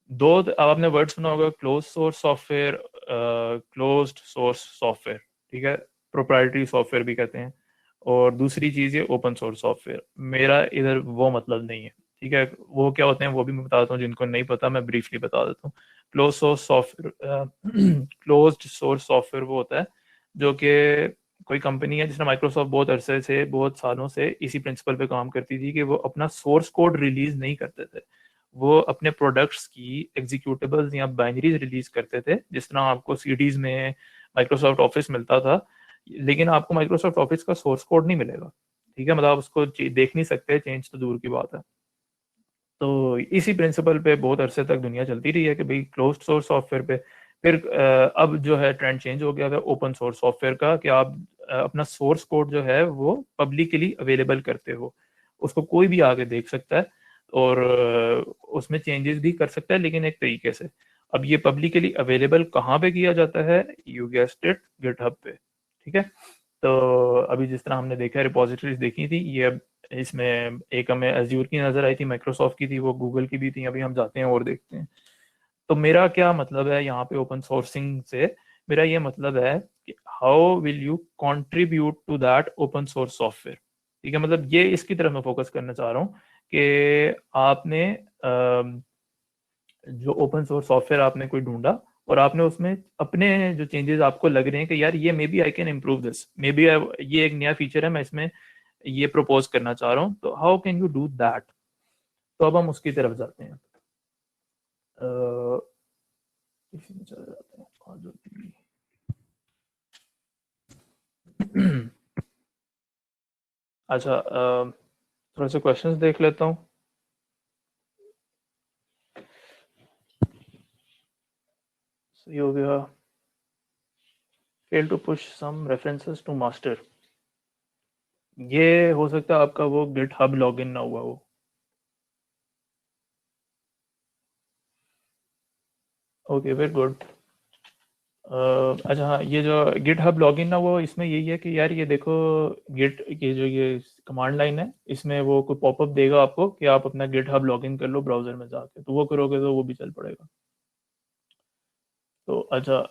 [SPEAKER 2] अब आपने वर्ड सुना होगा close source software, closed source software, ठीक है, प्रोप्राइटरी सॉफ्टवेयर भी कहते हैं, और दूसरी चीज है ओपन सोर्स सॉफ्टवेयर। मेरा इधर वो मतलब नहीं है, ठीक है। वो क्या होते हैं वो भी मैं बताता हूँ, जिनको नहीं पता मैं ब्रीफली बता देता हूँ। Close source software closed source software वो होता है जो कि कोई कंपनी है, जिसने माइक्रोसॉफ्ट बहुत अरसे से, बहुत सालों से इसी प्रिंसिपल पे काम करती थी कि वो अपना सोर्स कोड रिलीज नहीं करते थे, वो अपने प्रोडक्ट्स की एग्जीक्यूटेबल्स या बाइनरीज रिलीज करते थे, जिस तरह आपको सीडीज में माइक्रोसॉफ्ट ऑफिस मिलता था, लेकिन आपको माइक्रोसॉफ्ट ऑफिस का सोर्स कोड नहीं मिलेगा, ठीक है, मतलब आप उसको देख नहीं सकते, चेंज तो दूर की बात है। तो इसी प्रिंसिपल पे बहुत अरसे तक दुनिया चलती रही है कि भाई क्लोज्ड सोर्स सॉफ्टवेयर पे। फिर अब जो है ट्रेंड चेंज हो गया है ओपन सोर्स सॉफ्टवेयर का, कि आप अपना सोर्स कोड जो है वो पब्लिकली अवेलेबल करते हो, उसको कोई भी आके देख सकता है और उसमें चेंजेस भी कर सकता है, लेकिन एक तरीके से। अब ये पब्लिकली अवेलेबल कहाँ पे किया जाता है, यू गेस्ड इट, गिटहब पे, ठीक है। तो अभी जिस तरह हमने देखा है रिपोजिटरीज देखी थी, ये अब इसमें एक हमें एज्यूर की नजर आई थी, माइक्रोसॉफ्ट की थी, वो गूगल की भी थी, अभी हम जाते हैं और देखते हैं। तो मेरा क्या मतलब है यहाँ पे ओपन सोर्सिंग से, मेरा ये मतलब है कि how will you contribute to that open source software, ठीक है। मतलब ये इसकी तरफ मैं फोकस करना चाह रहा हूँ कि आपने जो ओपन सोर्स सॉफ्टवेयर आपने कोई ढूंढा और आपने उसमें अपने जो चेंजेस आपको लग रहे हैं कि यार ये maybe I can improve this, maybe ये एक नया फीचर है, मैं इसमें ये प्रपोज करना चाह रहा हूँ, तो how can you do that. तो अब हम उसकी तरफ जाते हैं। इसी में चले जाते हैं और जो अच्छा, थोड़ा सा क्वेश्चंस देख लेता हूँ। सही हो गया। Fail to push some references to master, ये हो सकता है आपका वो गिटहब लॉगिन ना हुआ हो। Okay very good. अच्छा हाँ, ये जो गिटहब लॉगिन ना वो इसमें यही है कि यार ये देखो, गिट के जो ये कमांड लाइन है, इसमें वो कोई पॉपअप देगा आपको कि आप अपना गिटहब लॉगिन कर लो ब्राउजर में जाके, तो वो करोगे तो वो भी चल पड़ेगा। तो अच्छा,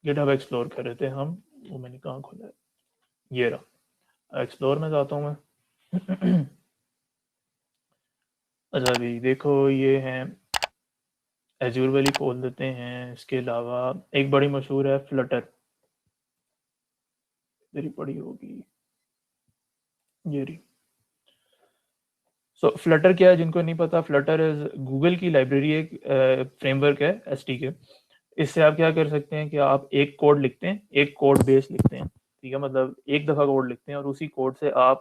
[SPEAKER 2] गिटहब एक्सप्लोर कर रहे थे हम, वो मैंने कहाँ खोला है, ये रहा, एक्सप्लोर में जाता हूँ मैं। अच्छा अभी देखो ये है, एज्यूर वाली खोल देते हैं, इसके अलावा एक बड़ी मशहूर है फ्लटर, मेरी पड़ी होगी ये रही। सो फ्लटर क्या है, जिनको नहीं पता, फ्लटर इज गूगल की लाइब्रेरी, एक फ्रेमवर्क है एसटीके। इससे आप क्या कर सकते हैं कि आप एक कोड लिखते हैं, एक कोड बेस लिखते हैं, ठीक है, मतलब एक दफ़ा कोड लिखते हैं और उसी कोड से आप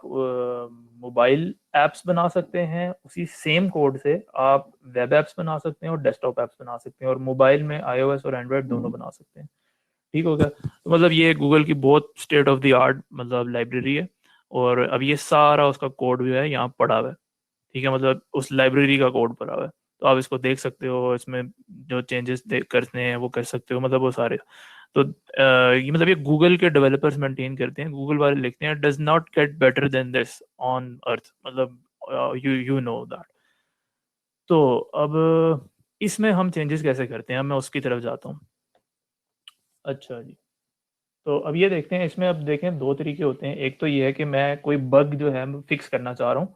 [SPEAKER 2] मोबाइल ऐप्स बना सकते हैं, उसी सेम कोड से आप वेब ऐप्स बना सकते हैं और डेस्कटॉप ऐप्स बना सकते हैं, और मोबाइल में आईओएस और एंड्रॉयड दोनों बना सकते हैं, ठीक हो गया। तो मतलब ये गूगल की बहुत स्टेट ऑफ द आर्ट मतलब लाइब्रेरी है, और अब ये सारा उसका कोड जो है यहाँ पड़ा हुआ है, ठीक है, मतलब उस लाइब्रेरी का कोड पड़ा हुआ है, तो आप इसको देख सकते हो, इसमें जो चेंजेस करने हैं वो कर सकते हो, मतलब वो सारे। तो ये मतलब ये गूगल के डेवलपर्स मेंटेन करते हैं, गूगल वाले लिखते हैं does not get better than this on earth, मतलब यू नो दैट। तो अब इसमें हम चेंजेस कैसे करते हैं, मैं उसकी तरफ जाता हूँ। अच्छा जी, तो अब ये देखते हैं, इसमें अब देखें दो तरीके होते हैं, एक तो ये है कि मैं कोई बग जो है फिक्स करना चाह रहा हूँ,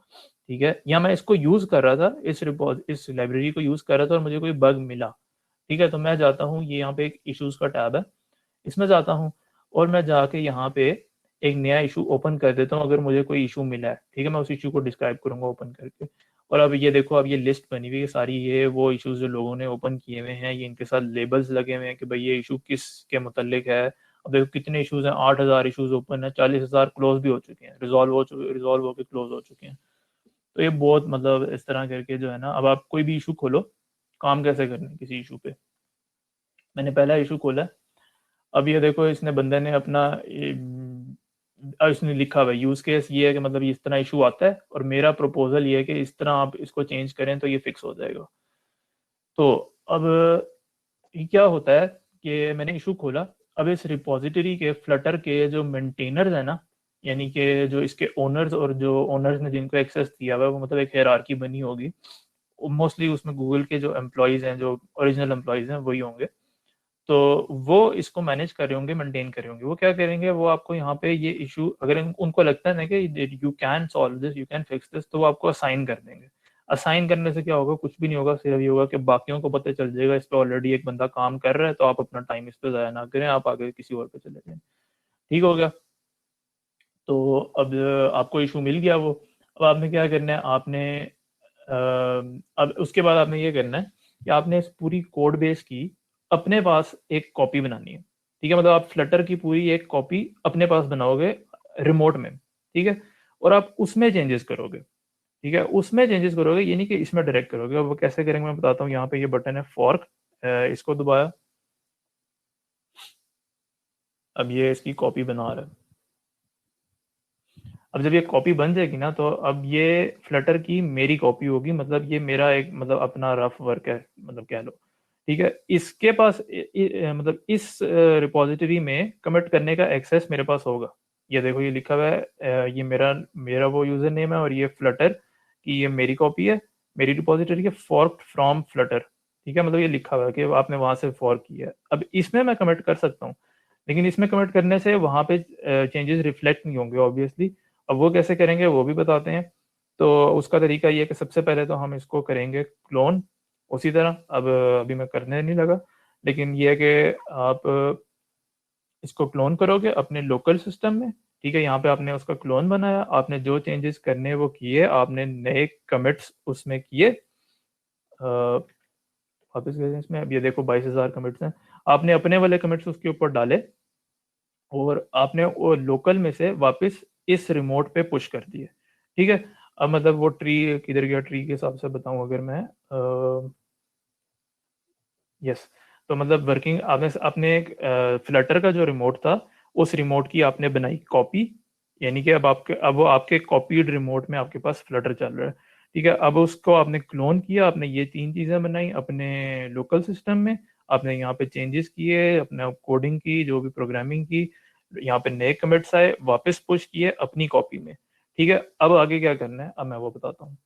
[SPEAKER 2] ठीक है, या मैं इसको यूज़ कर रहा था, इस लाइब्रेरी को यूज़ कर रहा था और मुझे कोई बग मिला, ठीक है, तो मैं जाता हूँ, ये यहाँ पे एक इश्यूज का टैब है, इसमें जाता हूँ और मैं जाके यहाँ पे एक नया इशू ओपन कर देता हूँ। अगर मुझे कोई इशू मिला है, ठीक है, मैं उस इशू को डिस्क्राइब करूंगा ओपन करके। और अब ये देखो, अब ये लिस्ट बनी हुई है सारी, ये वो इश्यूज जो लोगों ने ओपन किए हुए हैं, ये इनके साथ लेबल्स लगे हुए हैं कि भाई ये इशू किस के मुतल्लिक है। अब देखो कितने इश्यूज हैं, 8,000 इश्यूज ओपन है, 40,000 क्लोज भी हो चुके हैं, रिजॉल्व होकर क्लोज हो चुके हैं। तो ये बहुत मतलब इस तरह करके जो है ना, अब आप कोई भी इशू खोलो, काम कैसे करना है किसी इशू पे। मैंने पहला इशू खोला, अब ये देखो इसने बंदे ने अपना इसने लिखा हुआ है यूज केस ये है कि मतलब इस तरह इशू आता है और मेरा प्रपोजल ये है कि इस तरह आप इसको चेंज करें तो ये फिक्स हो जाएगा। तो अब ये क्या होता है कि मैंने इशू खोला, अब इस रिपॉजिटरी के फ्लटर के जो मेंटेनर्स है ना, यानी कि जो इसके ओनर्स और जो ओनर्स ने जिनको एक्सेस दिया हुआ है, वो मतलब एक हायरार्की बनी होगी, मोस्टली उसमें गूगल के जो एम्प्लॉयज़ हैं, जो ओरिजिनल एम्प्लॉयज़ हैं वही होंगे। तो वो इसको मैनेज कर रहे होंगे, मेंटेन कर रहे होंगे। वो क्या करेंगे, वो आपको यहाँ पे ये इशू अगर उनको लगता है ना कि you can solve this, you can fix this, तो वो आपको असाइन कर देंगे। असाइन करने से क्या होगा, कुछ भी नहीं होगा, सिर्फ ये होगा कि बाकियों को पता चल जाएगा इस पर ऑलरेडी एक बंदा काम कर रहा है, तो आप अपना टाइम इस पर ज़ाया ना करें, आप आगे किसी और पे चले जाएं। ठीक हो गया। तो अब आपको इशू मिल गया वो, अब आपने क्या करना है, आपने अब उसके बाद आपने ये करना है कि आपने इस पूरी कोड बेस की अपने पास एक कॉपी बनानी है। ठीक है, मतलब आप फ्लटर की पूरी एक कॉपी अपने पास बनाओगे रिमोट में। ठीक है, और आप उसमें चेंजेस करोगे। ठीक है, उसमें चेंजेस करोगे, ये नहीं कि इसमें डायरेक्ट करोगे। अब वो कैसे करेंगे मैं बताता हूँ। यहाँ पे ये बटन है फॉर्क, इसको दबाया, अब ये इसकी कॉपी बना रहा है। अब जब ये कॉपी बन जाएगी ना, तो अब ये फ्लटर की मेरी कॉपी होगी, मतलब ये मेरा एक मतलब अपना रफ वर्क है, मतलब कह लो। ठीक है, इसके पास मतलब इस रिपॉजिटरी में कमिट करने का एक्सेस मेरे पास होगा। ये देखो ये लिखा हुआ है, ये मेरा मेरा वो यूजर नेम है और ये फ्लटर की ये मेरी कॉपी है, मेरी रिपॉजिटरी के फॉर्क फ्रॉम फ्लटर। ठीक है, मतलब ये लिखा हुआ है कि आपने वहां से फॉर्क किया है। अब इसमें मैं कमिट कर सकता हूँ, लेकिन इसमें कमिट करने से वहां पे चेंजेस रिफ्लेक्ट नहीं होंगे ऑब्वियसली। अब वो कैसे करेंगे वो भी बताते हैं। तो उसका तरीका ये है कि सबसे पहले तो हम इसको करेंगे क्लोन उसी तरह। अब अभी मैं करने नहीं लगा, लेकिन ये है कि आप इसको क्लोन करोगे अपने लोकल सिस्टम में। ठीक है, यहाँ पे आपने उसका क्लोन बनाया, आपने जो चेंजेस करने वो किए, आपने नए कमिट्स उसमें किए, वापस गए इसमें। अब ये देखो 22,000 कमिट्स हैं, आपने अपने वाले कमिट्स उसके ऊपर डाले और आपने वो लोकल में से वापस इस रिमोट पे पुश कर दिए। ठीक है, अब मतलब वो ट्री किधर गया, ट्री के हिसाब से बताऊं अगर मैं, यस, तो मतलब वर्किंग आपने अपने एक फ्लटर का जो रिमोट था, उस रिमोट की आपने बनाई कॉपी, यानी कि अब वो आपके कॉपीड रिमोट में आपके पास फ्लटर चल रहा है। ठीक है, अब उसको आपने क्लोन किया, आपने ये 3 चीजें बनाई अपने लोकल सिस्टम में, आपने यहाँ पे चेंजेस किए, अपने कोडिंग की, जो भी प्रोग्रामिंग की, यहाँ पे नए कमिट्स आए, वापस पुश किए अपनी कॉपी में। ठीक है, अब आगे क्या करना है अब मैं वो बताता हूँ।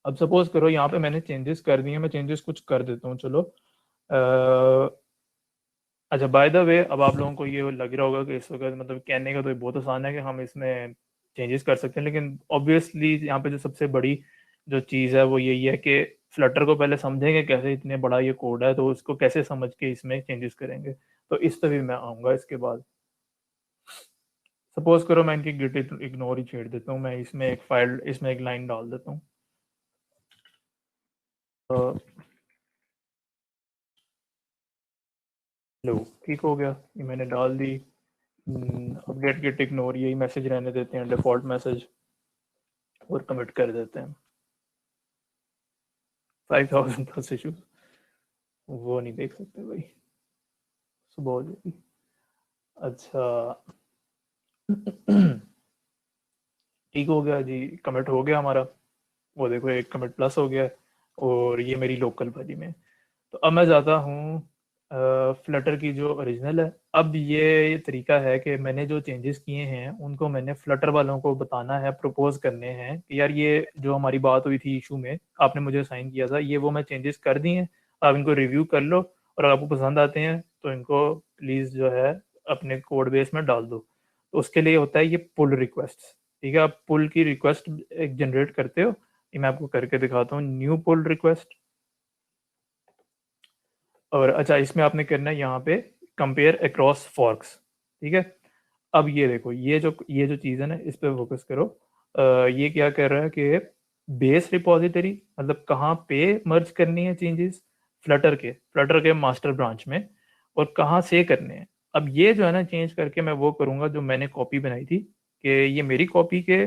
[SPEAKER 2] अब सपोज करो यहाँ पे मैंने चेंजेस कर दिए, मैं चेंजेस कुछ कर देता हूँ, चलो। अच्छा, बाय द वे, अब आप लोगों को ये लग रहा होगा कि इस वक्त मतलब कहने का तो ये बहुत आसान है कि हम इसमें चेंजेस कर सकते हैं, लेकिन ऑब्वियसली यहाँ पे जो सबसे बड़ी जो चीज़ है वो यही है कि फ्लटर को पहले समझेंगे कैसे, इतने बड़ा ये कोड है तो उसको कैसे समझ के इसमें चेंजेस करेंगे। तो इस पर भी मैं आऊँगा इसके बाद। सपोज करो मैं इनकी गिट इग्नोर ही छेड़ देता हूँ, मैं इसमें एक फाइल, इसमें एक लाइन डाल देता हूँ। लो, ठीक हो गया, ये मैंने डाल दी। अब गेट गेट इग्नोर यही मैसेज रहने देते हैं, डिफॉल्ट मैसेज, और कमिट कर देते हैं। 5,000 प्लस इशूज वो नहीं देख सकते भाई, सुबह हो जाएगी। अच्छा ठीक हो गया जी, कमिट हो गया हमारा, वो देखो एक कमिट प्लस हो गया है, और ये मेरी लोकल वाली में। तो अब मैं जाता हूँ फ्लटर की जो ओरिजिनल है। अब ये तरीका है कि मैंने जो चेंजेस किए हैं उनको मैंने फ्लटर वालों को बताना है, प्रपोज करने हैं कि यार ये जो हमारी बात हुई थी इशू में, आपने मुझे साइन किया था, ये वो मैं चेंजेस कर दिए हैं, आप इनको रिव्यू कर लो, और अगर आपको पसंद आते हैं तो इनको प्लीज़ जो है अपने कोड बेस में डाल दो। तो उसके लिए होता है ये पुल रिक्वेस्ट। ठीक है, आप पुल की रिक्वेस्ट एक जनरेट करते हो, ये मैं आपको करके दिखाता हूँ। न्यू पुल रिक्वेस्ट, और अच्छा इसमें आपने करना है यहाँ पे कंपेयर अक्रॉस फॉर्क्स, ठीक है। अब ये देखो ये जो चीज़ है ना, इस पे फोकस करो। ये क्या कर रहा है कि बेस रिपॉजिटरी मतलब कहाँ पे मर्ज करनी है चेंजेस, फ्लटर के मास्टर ब्रांच में, और कहाँ से करने हैं। अब ये जो है ना चेंज करके मैं वो करूँगा जो मैंने कॉपी बनाई थी, कि ये मेरी कॉपी के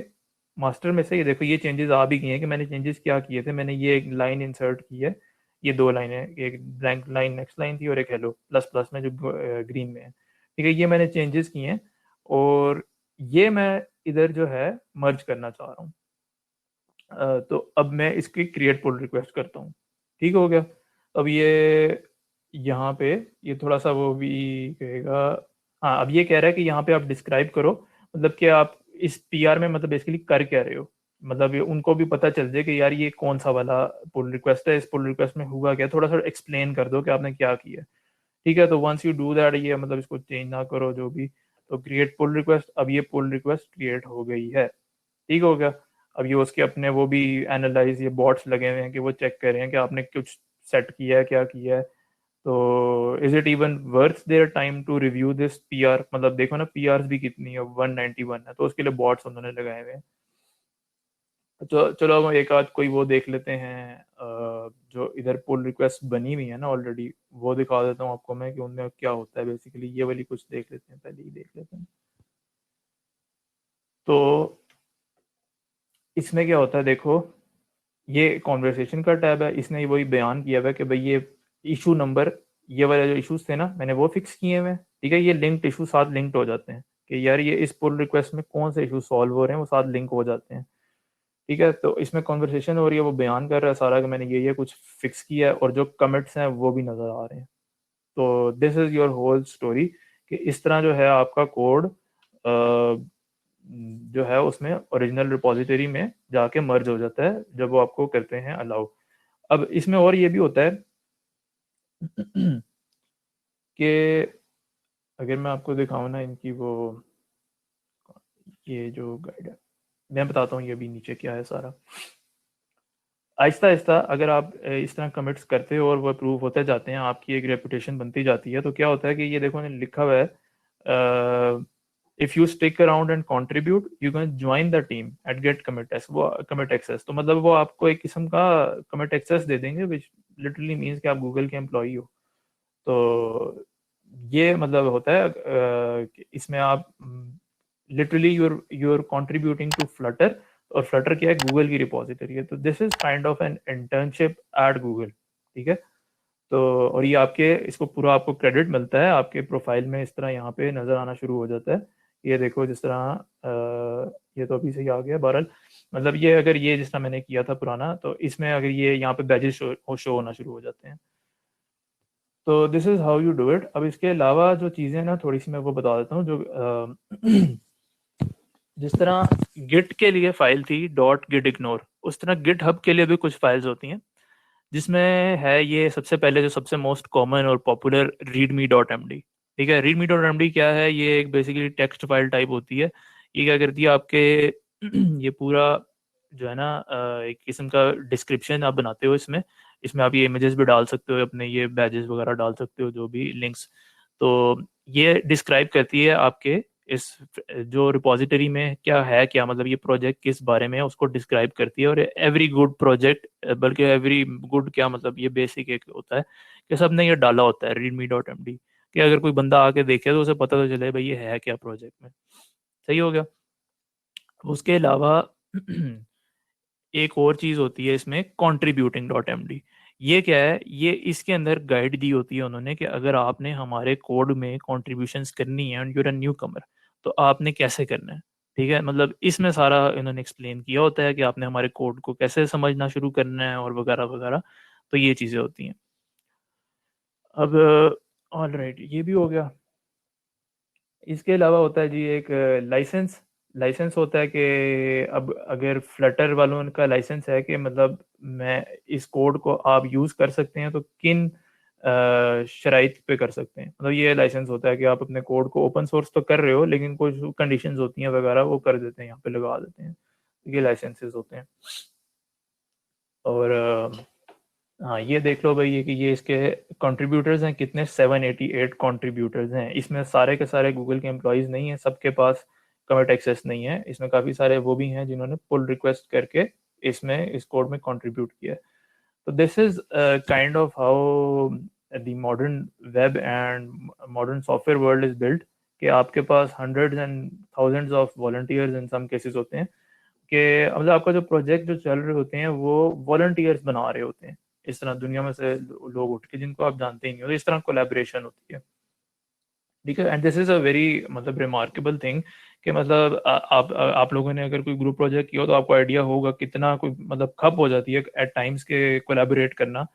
[SPEAKER 2] मास्टर में से, ये देखो ये चेंजेस आ भी गए हैं। कि मैंने चेंजेस क्या किए थे, मैंने ये एक लाइन इंसर्ट की है, ये दो लाइनें, एक ब्लैंक लाइन नेक्स्ट लाइन थी और एक हेलो प्लस प्लस में जो ग्रीन में है, ठीक है। ये मैंने चेंजेस किए हैं और ये मैं इधर जो है मर्ज करना चाह रहा हूँ। तो अब मैं इसकी क्रिएट पुल रिक्वेस्ट करता हूँ, ठीक हो गया। अब ये यहाँ पे ये थोड़ा सा वो भी कहेगा। हाँ, अब ये कह रहा है कि यहाँ पे आप डिस्क्राइब करो, मतलब कि आप इस पीआर में मतलब बेसिकली कर क्या रहे हो। मतलब ये उनको भी पता चल जाए कि यार ये कौन सा वाला पुल रिक्वेस्ट है, इस पुल रिक्वेस्ट में हुआ क्या, थोड़ा सा एक्सप्लेन कर दो कि आपने क्या किया, ठीक है। तो वंस यू डू दैट, ये मतलब इसको चेंज ना करो जो भी, तो क्रिएट पुल रिक्वेस्ट, अब ये पुल रिक्वेस्ट क्रिएट हो गई है, ठीक हो गया। अब ये उसके अपने वो भी एनालाइज, ये बॉट्स लगे हुए हैं कि वो चेक कर रहे हैं कि आपने कुछ सेट किया है, क्या किया है। तो is it even worth their time to review this PR, मतलब देखो ना पीआर भी कितनी है, 191 है, तो उसके लिए बॉट्स उन्होंने लगाए हुए हैं। तो चलो अब एक आध कोई वो देख लेते हैं, जो इधर पुल रिक्वेस्ट बनी हुई है ना ऑलरेडी, वो दिखा देता हूँ आपको मैं कि उनमें क्या होता है बेसिकली। ये वाली कुछ देख लेते हैं, पहले ही देख लेते हैं। तो इसमें क्या होता है देखो, ये कॉन्वर्सेशन का टैब है, इसने वही बयान किया हुआ है कि भाई ये इशू नंबर, ये वाले जो इश्यूज थे ना मैंने वो फिक्स किए हुए हैं, ठीक है। ये लिंक्ड इशू साथ लिंक्ड हो जाते हैं कि यार ये इस पुल रिक्वेस्ट में कौन से इशू सॉल्व हो रहे हैं, वो साथ लिंक हो जाते हैं, ठीक है। तो इसमें कॉन्वर्सेशन हो रही है, वो बयान कर रहा है सारा कि मैंने ये कुछ फिक्स किया है, और जो कमिट्स हैं वो भी नज़र आ रहे हैं। तो this is your whole story, कि इस तरह जो है आपका कोड जो है उसमें ओरिजिनल रिपॉजिटरी में जाके मर्ज हो जाता है जब वो आपको करते हैं अलाउ। अब इसमें और ये भी होता है कि अगर मैं आपको दिखाऊं ना इनकी वो, ये जो गाइड है मैं बताता हूँ ये भी नीचे क्या है सारा। आहिस्ता आहिस्ता अगर आप इस तरह कमिट्स करते हो और वो अप्रूव होते जाते हैं, आपकी एक रेपुटेशन बनती जाती है। तो क्या होता है कि ये देखो लिखा हुआ है, if you stick around and contribute you can join the team at git commit access. वो कमिट एक्सेस तो मतलब वो आपको एक किस्म का कमिट एक्सेस दे देंगे, विच लिटरली मीन्स कि आप गूगल के एम्प्लॉई हो। तो ये मतलब होता है कि इसमें आप literally you're contributing to Flutter, और फ्लटर क्या है, गूगल की रिपॉजिटरी है। तो this is kind of an internship at Google, ठीक है। तो और ये आपके इसको पूरा आपको क्रेडिट मिलता है आपके प्रोफाइल में, इस तरह यहाँ पे नज़र आना शुरू हो जाता है। ये देखो जिस तरह ये तो अभी से ही आ गया बहरहाल। मतलब ये अगर ये जिस तरह मैंने किया था पुराना, तो इसमें अगर ये यहाँ पे बैजेस शो होना शुरू हो जाते हैं। तो this is how you do it. अब इसके अलावा जो चीज़ें ना थोड़ी सी मैं वो बता देता हूँ जो जिस तरह गिट के लिए फाइल थी डॉट गिट इग्नोर, उस तरह गिट हब के लिए भी कुछ फाइल्स होती हैं, जिसमें है ये सबसे पहले जो सबसे मोस्ट कॉमन और popular readme dot M D, ठीक है। रीडमी डॉट एम डी क्या है, ये एक बेसिकली टेक्स्ट फाइल टाइप होती है। ये क्या करती है आपके ये पूरा जो है ना एक किस्म का डिस्क्रिप्शन आप बनाते हो इसमें। इसमें आप ये इमेजेस भी डाल सकते हो, अपने ये बैजेस वगैरह डाल सकते हो, जो भी लिंक्स। तो ये डिस्क्राइब करती है आपके इस जो रिपॉजिटरी में क्या है, क्या मतलब ये प्रोजेक्ट किस बारे में है उसको डिस्क्राइब करती है। और एवरी गुड प्रोजेक्ट, बल्कि एवरी गुड क्या मतलब, ये बेसिक एक होता है कि सबने ये डाला होता है रीडमी डॉट एम डी, कि अगर कोई बंदा आके देखे तो उसे पता तो चले भाई ये है क्या प्रोजेक्ट में। सही हो गया। उसके अलावा एक और चीज़ होती है इसमें कंट्रीब्यूटिंग डॉट एम डी। ये क्या है, ये इसके अंदर गाइड दी होती है उन्होंने कि अगर आपने हमारे कोड में कॉन्ट्रीब्यूशंस करनी है एंड यूर अ न्यू कमर, तो आपने कैसे करना है, ठीक है। मतलब इसमें सारा इन्होंने एक्सप्लेन किया होता है कि आपने हमारे कोड को कैसे समझना शुरू करना है और वगैरह वगैरह। तो ये चीज़ें होती हैं। अब ऑल राइट, ये भी हो गया। इसके अलावा होता है जी एक लाइसेंस। लाइसेंस होता है कि अब अगर फ्लटर वालों का लाइसेंस है कि मतलब मैं इस कोड को आप यूज़ कर सकते हैं, तो किन शराइत पे कर सकते हैं। मतलब ये लाइसेंस होता है कि आप अपने कोड को ओपन सोर्स तो कर रहे हो, लेकिन कुछ कंडीशंस होती हैं वगैरह वो कर देते हैं, यहाँ पे लगा देते हैं। ये लाइसेंसेस होते हैं। और हाँ ये देख लो भाई, ये कि ये इसके कंट्रीब्यूटर्स हैं कितने, 788 कंट्रीब्यूटर्स हैं। इसमें सारे के सारे गूगल के एम्प्लॉयज़ नहीं हैं, सबके पास कमिट एक्सेस नहीं है। इसमें काफ़ी सारे वो भी हैं जिन्होंने पुल रिक्वेस्ट करके इसमें इस कोड में कंट्रीब्यूट किया है। तो this is kind of how the modern web and modern software world is built, कि आपके पास hundreds and thousands of volunteers in some cases होते हैं, कि मतलब आपका जो प्रोजेक्ट जो चल रहे होते हैं वो वॉलंटियर्स बना रहे होते हैं। इस तरह दुनिया में से लोग उठ के जिनको आप जानते ही नहीं हो, तो इस तरह कोलैबोरेशन होती है, ठीक है। And this is a very मतलब रिमार्केबल थिंग, कि मतलब आप लोगों ने अगर कोई ग्रुप प्रोजेक्ट किया हो तो आपको आइडिया होगा कितना कोई मतलब खप हो जाती है एट टाइम्स के कोलैबोरेट करना।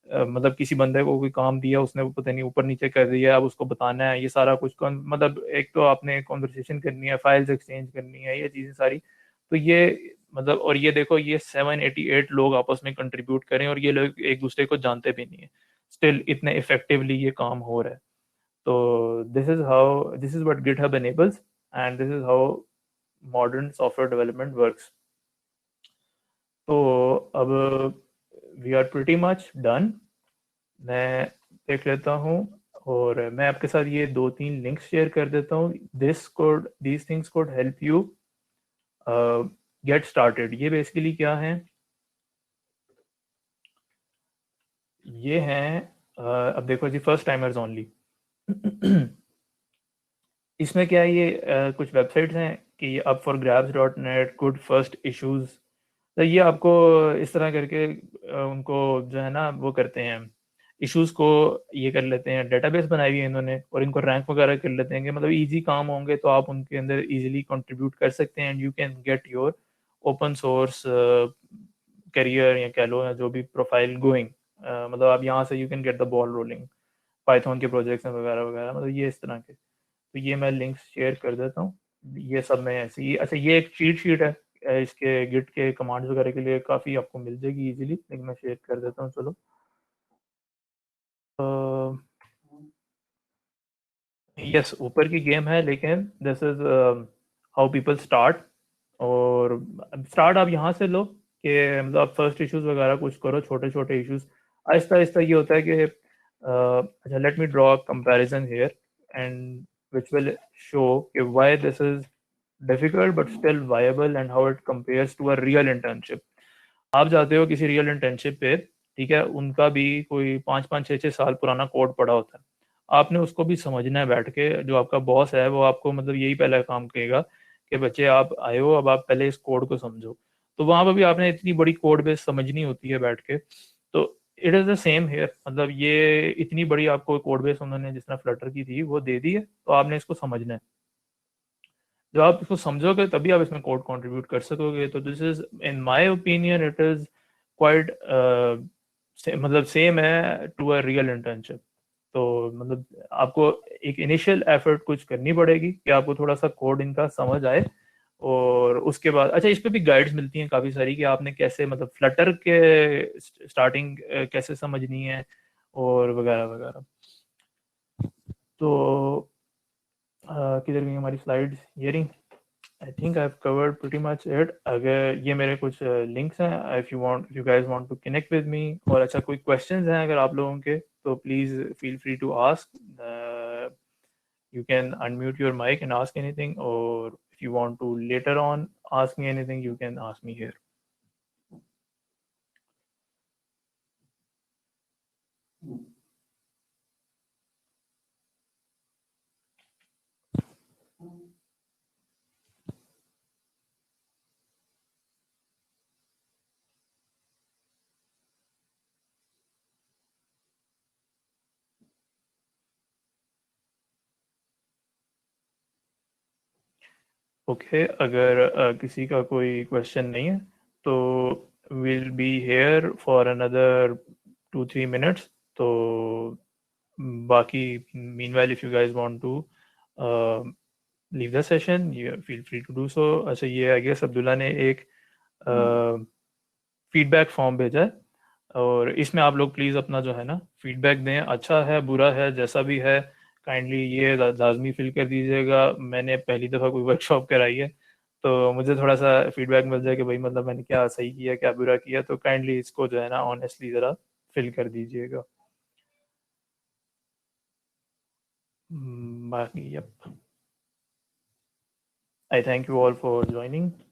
[SPEAKER 2] मतलब किसी बंदे को कोई काम दिया, उसने वो पता नहीं ऊपर नीचे कर दिया, अब उसको बताना है ये सारा कुछ मतलब एक तो आपने कॉन्वर्सेशन करनी है, फाइल्स एक्सचेंज करनी है, ये चीज़ें सारी। तो ये मतलब, और ये देखो ये 788 लोग आपस में कंट्रीब्यूट करें और ये लोग एक दूसरे को जानते भी नहीं है, स्टिल इतने इफेक्टिवली ये काम हो रहा है। तो this is what GitHub enables, and this is how modern software development works. तो अब we are pretty much done. मैं देख लेता हूँ और मैं आपके साथ ये 2-3 लिंक्स शेयर कर देता हूँ। these things could help you get started। ये बेसिकली क्या है, ये हैं अब देखो जी, फर्स्ट टाइमर्स ओनली। इसमें क्या है, ये कुछ वेबसाइट्स हैं कि अब for grabs dot net good first issues. तो ये आपको इस तरह करके उनको जो है ना वो करते हैं, इश्यूज को ये कर लेते हैं, डेटाबेस बनाई हुई है इन्होंने और इनको रैंक वगैरह कर लेते हैं कि मतलब इजी काम होंगे तो आप उनके अंदर इजीली कंट्रीब्यूट कर सकते हैं, and you can get your open source career या कह लो या जो भी प्रोफाइल गोइंग। मतलब आप यहाँ से you can get the ball rolling Python के प्रोजेक्ट्स वगैरह वगैरह, मतलब ये इस तरह के। तो ये मैं लिंक्स शेयर कर देता हूँ। ये सब में ऐसे ही, अच्छा ये एक चीट शीट है इसके गिट के कमांड्स वगैरह के लिए, काफ़ी आपको मिल जाएगी इजीली, लेकिन मैं शेयर कर देता हूँ। चलो यस, ऊपर की गेम है, लेकिन this is how people start. और स्टार्ट आप यहाँ से लो कि मतलब आप फर्स्ट इश्यूज वगैरह कुछ करो, छोटे छोटे इश्यूज। आहिस्ता आहिस्ता ये होता है कि अच्छा let me draw comparison here and which will show why this is difficult but still viable and how it compares to a real internship। आप जाते हो किसी रियल इंटर्नशिप पे, ठीक है, उनका भी कोई 5-5 6-6 साल पुराना कोड पड़ा होता है। आपने उसको भी समझना है बैठ के, जो आपका बॉस है वो आपको मतलब यही पहला काम कहेगा कि बच्चे आप आए हो, अब आप पहले इस कोड को समझो। तो वहां पर भी आपने इतनी बड़ी कोड बेस समझनी होती है बैठ के। तो it is the same here, मतलब ये इतनी बड़ी आपको कोड बेस उन्होंने जिस तरह फ्लटर की थी वो दे दी है, तो आपने इसको समझना है। जब आप इसको समझोगे तभी आप इसमें कोड कंट्रीब्यूट कर सकोगे। तो this is in my opinion it is quite मतलब सेम है टू अ रियल इंटर्नशिप। तो मतलब आपको एक इनिशियल एफर्ट कुछ करनी पड़ेगी कि आपको थोड़ा सा कोड इनका समझ आए, और उसके बाद अच्छा इस पे भी गाइड्स मिलती हैं काफ़ी सारी कि आपने कैसे मतलब फ्लटर के स्टार्टिंग कैसे समझनी है और वगैरह वगैरह। तो किधर गई हमारी स्लाइड्स, ये रही। I think I have covered pretty much it. अगर ये मेरे कुछ लिंक्स हैं, if you guys want to connect with me, और अच्छा कोई क्वेश्चंस हैं अगर आप लोगों के, तो please feel free to ask. you can unmute your mic and ask anything, or if you want to later on ask me anything, you can ask me here. Okay अगर किसी का कोई क्वेश्चन नहीं है तो we'll be here for another 2-3 minutes। तो बाकी meanwhile if you guys want to uh, leave the session you feel free to do so। अच्छा ये आई गेस अब्दुल्ला ने एक फीडबैक फॉर्म भेजा है, और इसमें आप लोग प्लीज़ अपना जो है ना फीडबैक दें, अच्छा है बुरा है जैसा भी है, काइंडली ये लाजमी फिल कर दीजिएगा। मैंने पहली दफ़ा कोई वर्कशॉप कराई है तो मुझे थोड़ा सा फीडबैक मिल जाए कि भाई मतलब मैंने क्या सही किया क्या बुरा किया, तो काइंडली इसको जो है ना ऑनेस्टली ज़रा फिल कर दीजिएगा। बाकी yep. I thank you all for joining.